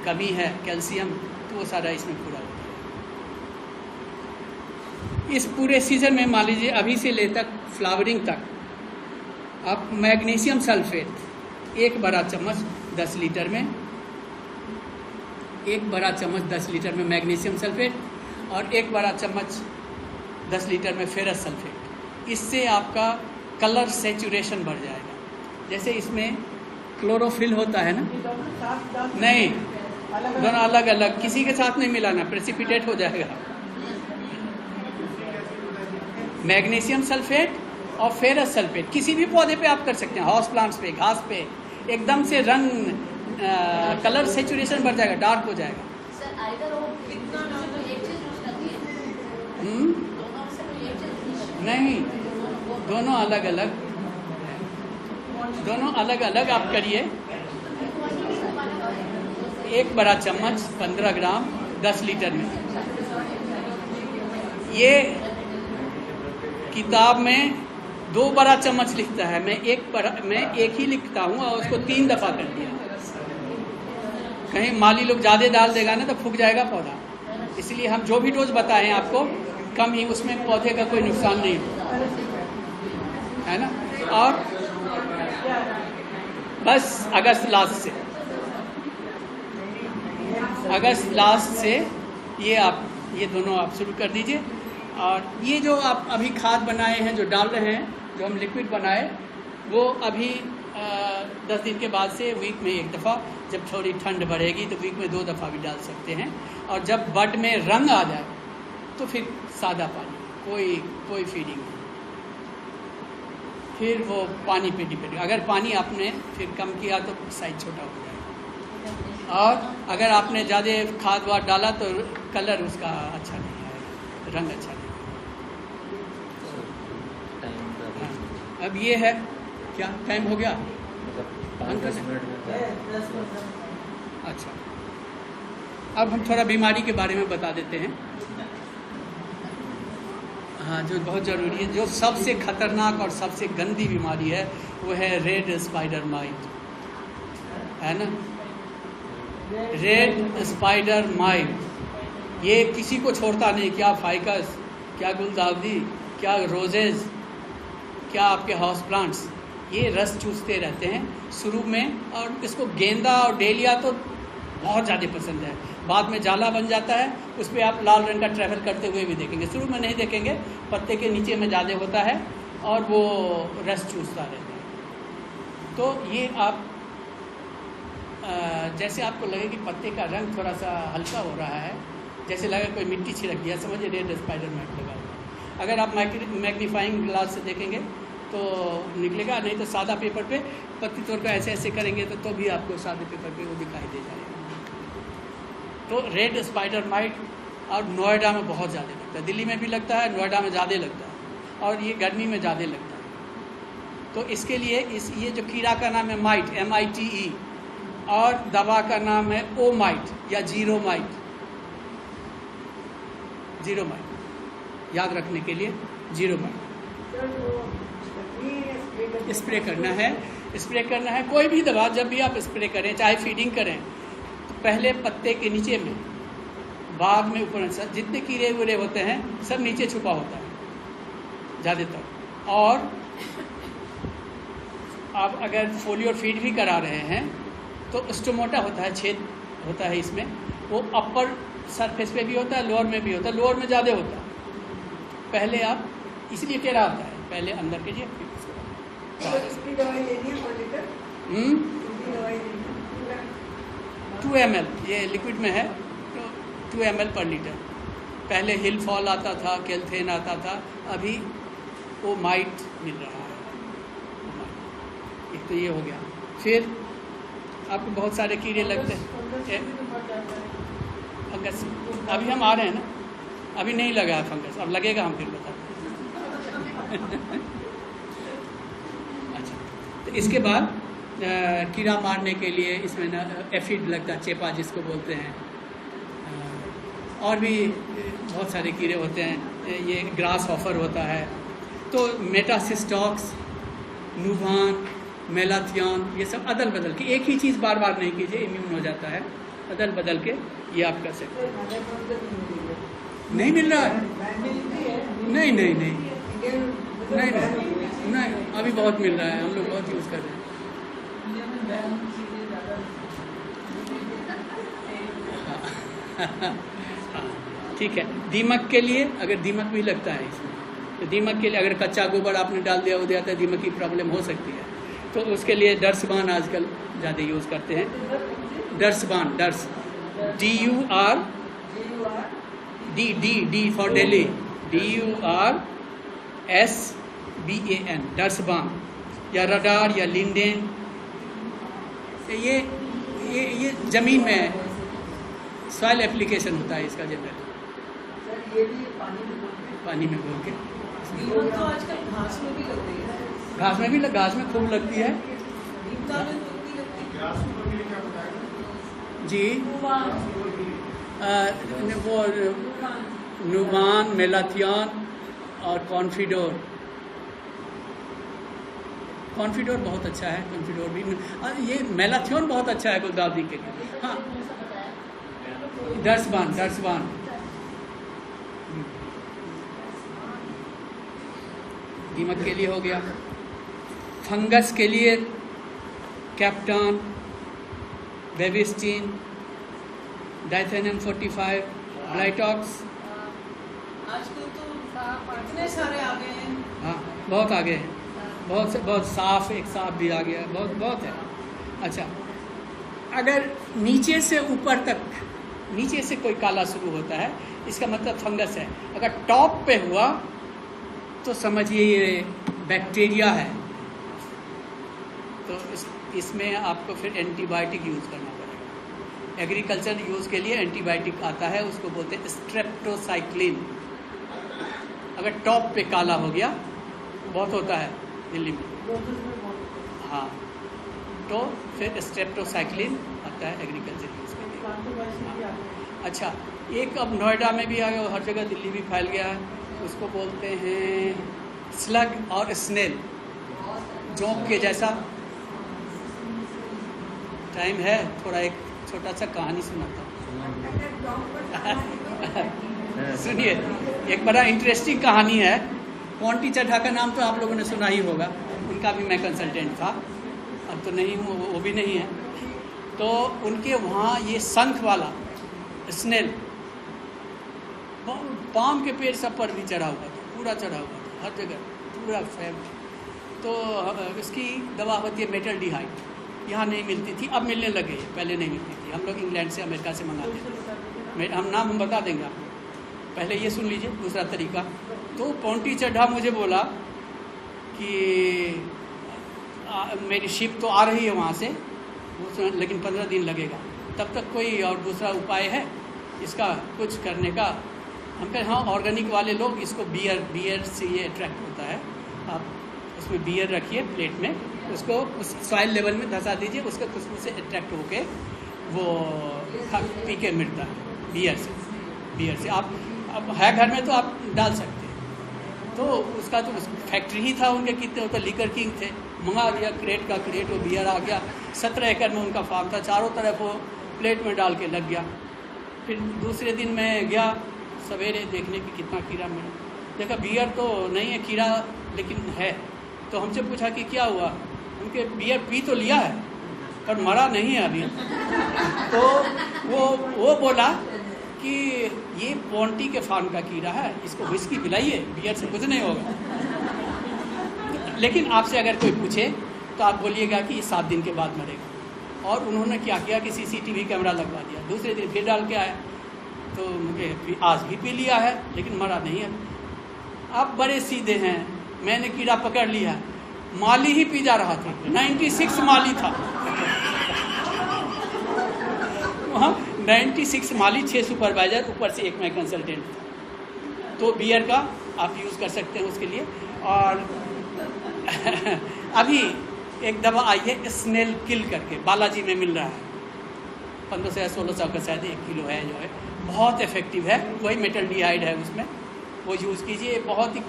कमी है, कैल्शियम, तो वो सारा इसमें पूरा होता है। इस पूरे सीजन में मान लीजिए अभी से ले तक फ्लावरिंग तक आप मैग्नीशियम सल्फेट 1 बड़ा चम्मच 10 लीटर में, 1 बड़ा चम्मच 10 लीटर में मैग्नीशियम सल्फेट और 1 बड़ा चम्मच 10 लीटर में फेरस सल्फेट। इससे आपका कलर सेचुरेशन बढ़ जाएगा। जैसे इसमें क्लोरोफिल होता है ना, नहीं, दोनों अलग अलग, किसी के साथ नहीं मिलाना, प्रेसिपिटेट हो जाएगा। मैग्नीशियम सल्फेट और फेरस सल्फेट किसी भी पौधे पे आप कर सकते हैं, हाउस प्लांट्स पे, घास पे, एकदम से रंग कलर सेचुरेशन बढ़ जाएगा, डार्क हो जाएगा। नहीं, दोनों अलग अलग, दोनों अलग अलग आप करिए। 1 बड़ा चम्मच 15 ग्राम 10 लीटर में। ये किताब में 2 बड़ा चम्मच लिखता है, मैं एक ही लिखता हूँ और उसको 3 दफ़ा कर दिया। कहीं माली लोग ज़्यादा डाल देगा ना तो फूक जाएगा पौधा, इसलिए हम जो भी डोज बताएं आपको कम ही, उसमें पौधे का कोई नुकसान नहीं है ना। और बस अगस्त लास्ट से ये आप ये दोनों आप शुरू कर दीजिए। और ये जो आप अभी खाद बनाए हैं, जो डाल रहे हैं, जो हम लिक्विड बनाए, वो अभी 10 दिन के बाद से वीक में 1 दफ़ा, जब थोड़ी ठंड बढ़ेगी तो वीक में 2 दफ़ा भी डाल सकते हैं। और जब बड में रंग आ जाए तो फिर सादा पानी, कोई फीडिंग नहीं, फिर वो पानी पे डिपेंड। अगर पानी आपने फिर कम किया तो साइज छोटा हो जाएगा, और अगर आपने ज़्यादा खाद वाद डाला तो कलर उसका अच्छा नहीं आएगा, रंग अच्छा नहीं। अब ये है, क्या टाइम हो गया? अच्छा, अब हम थोड़ा बीमारी के बारे में बता देते हैं। हाँ, जो बहुत ज़रूरी है, जो सबसे खतरनाक और सबसे गंदी बीमारी है वो है रेड स्पाइडर माइट, है ना? रेड स्पाइडर माइट ये किसी को छोड़ता नहीं, क्या फाइकस, क्या गुलदाउदी, क्या रोजेज, क्या आपके हाउस प्लांट्स, ये रस चूसते रहते हैं शुरू में। और इसको गेंदा और डेलिया तो बहुत ज़्यादा पसंद है, बाद में जाला बन जाता है, उस पर आप लाल रंग का ट्रैवल करते हुए भी देखेंगे, शुरू में नहीं देखेंगे, पत्ते के नीचे में ज़्यादा होता है और वो रस चूसता रहता है। तो ये आप जैसे आपको लगे कि पत्ते का रंग थोड़ा सा हल्का हो रहा है, जैसे लगे कोई मिट्टी छिड़क दिया, समझिए रेड स्पाइडर माइट लगा हुआ है। अगर आप मैग्नीफाइंग ग्लास से देखेंगे तो निकलेगा, नहीं तो सादा पेपर पे पत्ती तोड़ कर ऐसे ऐसे करेंगे तो भी आपको सादे पेपर पे वो दिखाई दे जाएगा। तो रेड स्पाइडर माइट और नोएडा में बहुत ज़्यादा लगता है, दिल्ली में भी लगता है, नोएडा में ज़्यादा लगता है, और ये गर्मी में ज़्यादा लगता है। तो इसके लिए ये जो कीड़ा का नाम है माइट, MITE, और दवा का नाम है ओमाइट या जीरो माइट, याद रखने के लिए जीरो माइट। स्प्रे करना है कोई भी दवा, जब भी आप स्प्रे करें, चाहे फीडिंग करें, तो पहले पत्ते के नीचे में, बाद में ऊपर, जितने कीड़े वीड़े होते हैं सब नीचे छुपा होता है ज़्यादातर। और आप अगर फोलियो फीड भी करा रहे हैं तो स्टोमोटा होता है, छेद होता है इसमें, वो अपर सरफेस पे भी होता है, लोअर में भी होता है, लोअर में ज़्यादा होता है। पहले आप, इसलिए टेढ़ा होता है, पहले अंदर कीजिए फिर उसके बाद 2 ml, ये लिक्विड में है तो 2 ml पर लीटर। पहले हिल फॉल आता था, केल्थेन आता था, अभी वो माइट मिल रहा है। एक तो ये हो गया, फिर आपको बहुत सारे कीड़े लगते हैं, फंगस। अभी हम आ रहे हैं ना, अभी नहीं लगा है फंगस, अब लगेगा, हम फिर बताते हैं। अच्छा, तो इसके बाद कीड़ा मारने के लिए इसमें ना एफिड लगता है, चेपा जिसको बोलते हैं, और भी बहुत सारे कीड़े होते हैं, ये ग्रास हॉफर होता है। तो मेटासिस्टॉक्स, नुवान, मेलाथियन, ये सब अदल बदल के, एक ही चीज़ बार बार नहीं कीजिए, इम्यून हो जाता है, अदल बदल के ये आप कर सकते हैं। नहीं मिल रहा है? नहीं नहीं नहीं नहीं नहीं नहीं, अभी बहुत मिल रहा है, हम लोग बहुत यूज़ कर रहे हैं। ठीक है, दीमक के लिए, अगर दीमक भी लगता है इसमें, तो दीमक के लिए अगर कच्चा गोबर आपने डाल दिया हो दिया तो दीमक की प्रॉब्लम हो सकती है, तो उसके लिए डर्सबान आजकल ज़्यादा यूज़ करते हैं। डर्सबान, डर्स, D फॉर दिल्ली, DURSBAN, डर्सबान, या रडार या लिंडेन। ये ज़मीन में सॉइल एप्लीकेशन होता है इसका जनरल, ये भी पानी में घोल के। तो आजकल घास में भी लगती है, घास में खूब लगती है जी। वो नुवान, मेलाथियन और कॉन्फिडोर बहुत अच्छा है, कॉन्फिडोर भी। ये मेलाथियन बहुत अच्छा है गुलदाउदी के लिए। हाँ, डर्सबान दीमक के लिए हो गया। फंगस के लिए कैप्टन, बेबिस्टीन, डाइथेनियम 45, ब्लाइटॉक्स आजकल तो इतने सारे आ गए हैं। हाँ, बहुत आगे है, बहुत साफ, एक साफ भी आ गया, बहुत है। अच्छा, अगर नीचे से ऊपर तक, नीचे से कोई काला शुरू होता है, इसका मतलब फंगस है। अगर टॉप पे हुआ तो समझिए ये बैक्टीरिया है। तो इसमें आपको फिर एंटीबायोटिक यूज़ करना पड़ेगा। एग्रीकल्चर यूज़ के लिए एंटीबायोटिक आता है, उसको बोलते हैं स्ट्रेप्टोसाइक्लिन। अगर टॉप पे काला हो गया, बहुत होता है दिल्ली में, हाँ, तो फिर स्ट्रेप्टोसाइक्लिन आता है एग्रीकल्चर यूज़ के लिए। अच्छा, एक अब नोएडा में भी आ गया, हर जगह दिल्ली भी फैल गया है, उसको बोलते हैं स्लग और स्नेल, जोंक के जैसा। टाइम है, थोड़ा एक छोटा सा कहानी सुनाता हूँ। सुनिए, एक बड़ा इंटरेस्टिंग कहानी है। पोंटी चड्ढा का नाम तो आप लोगों ने सुना ही होगा, उनका भी मैं कंसल्टेंट था, अब तो नहीं हूँ, वो भी नहीं है। तो उनके वहाँ ये शंख वाला स्नेल पाम के पेड़ सब पर भी चढ़ा हुआ था, पूरा चढ़ा हुआ था, हर जगह पूरा फैल। तो इसकी दवा होती है मेटल्डिहाइड, यहाँ नहीं मिलती थी, अब मिलने लगे, पहले नहीं मिलती थी। हम लोग इंग्लैंड से, अमेरिका से मंगाते थे। हम नाम बता देंगे आपको, पहले ये सुन लीजिए दूसरा तरीका। तो पोंटी चड्ढा मुझे बोला कि मेरी शिप तो आ रही है वहाँ से, लेकिन 15 दिन लगेगा, तब तक कोई और दूसरा उपाय है इसका कुछ करने का? हम कहे हाँ, ऑर्गेनिक वाले लोग इसको बियर से ये अट्रैक्ट होता है। आप उसमें बियर रखिए प्लेट में, उसको उस सॉइल लेवल में धंसा दीजिए, उसका खुशबू से अट्रैक्ट होके वो पी के मिलता है बियर से। आप अब है घर में तो आप डाल सकते हैं। तो उसका तो फैक्ट्री ही था उनके, कितने तो लीकर किंग थे, मंगा दिया क्रेट का क्रेट, वो बियर आ गया। 17 एकड़ में उनका फार्म था, चारों तरफ वो प्लेट में डाल के लग गया। फिर दूसरे दिन मैं गया सवेरे देखने की कितना कीड़ा मिला, देखा बियर तो नहीं है, कीड़ा लेकिन है। तो हमसे पूछा कि क्या हुआ, उनके बियर पी तो लिया है पर मरा नहीं है अभी। तो वो बोला कि ये पोंटी के फार्म का कीड़ा है, इसको विस्की पिलाइए, बियर से कुछ नहीं होगा। लेकिन आपसे अगर कोई पूछे तो आप बोलिएगा कि ये 7 दिन के बाद मरेगा। और उन्होंने क्या किया कि CCTV कैमरा लगवा दिया, दूसरे दिन फिर डाल के आया, तो मुझे आज भी पी लिया है लेकिन मरा नहीं है। आप बड़े सीधे हैं, मैंने कीड़ा पकड़ लिया, माली ही पी जा रहा था, 96 माली था वहाँ, 96 माली, 6 सुपरवाइजर, ऊपर से एक मैं कंसल्टेंट था। तो बियर का आप यूज़ कर सकते हैं उसके लिए। और अभी एक दवा आई है स्नेल किल करके, बालाजी में मिल रहा है, 1500 या 1600 का शायद 1 किलो है, जो है बहुत इफेक्टिव है, वही मेटल्डिहाइड है उसमें, वो यूज़ कीजिए। बहुत ही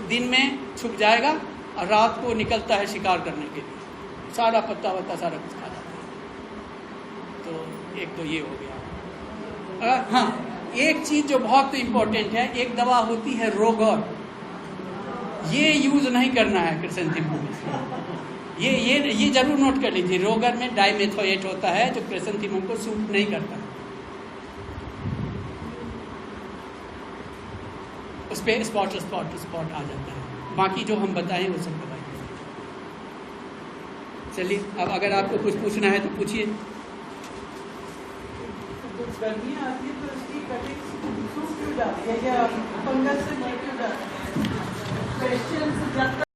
दिन में छुप जाएगा और रात को निकलता है शिकार करने के लिए, सारा पत्ता वत्ता सारा कुछ खा जाता है। तो एक तो ये हो गया। हाँ, एक चीज़ जो बहुत इम्पोर्टेंट है, एक दवा होती है रोगर, ये यूज़ नहीं करना है क्रिसेंथेमम में। ये जरूर नोट कर लीजिए, रोगर में डाइमेथोएट होता है जो क्रिसेंथेमम को सूट नहीं करता, उस पर स्पॉट आ जाता है। बाकी जो हम बताएं वो सब दवाई। चलिए, अब अगर आपको कुछ पूछना है तो पूछिए। गर्मी आती है तो इसकी कटिंग सूख क्यों जाती है या फंगस से मर क्यों जाती है?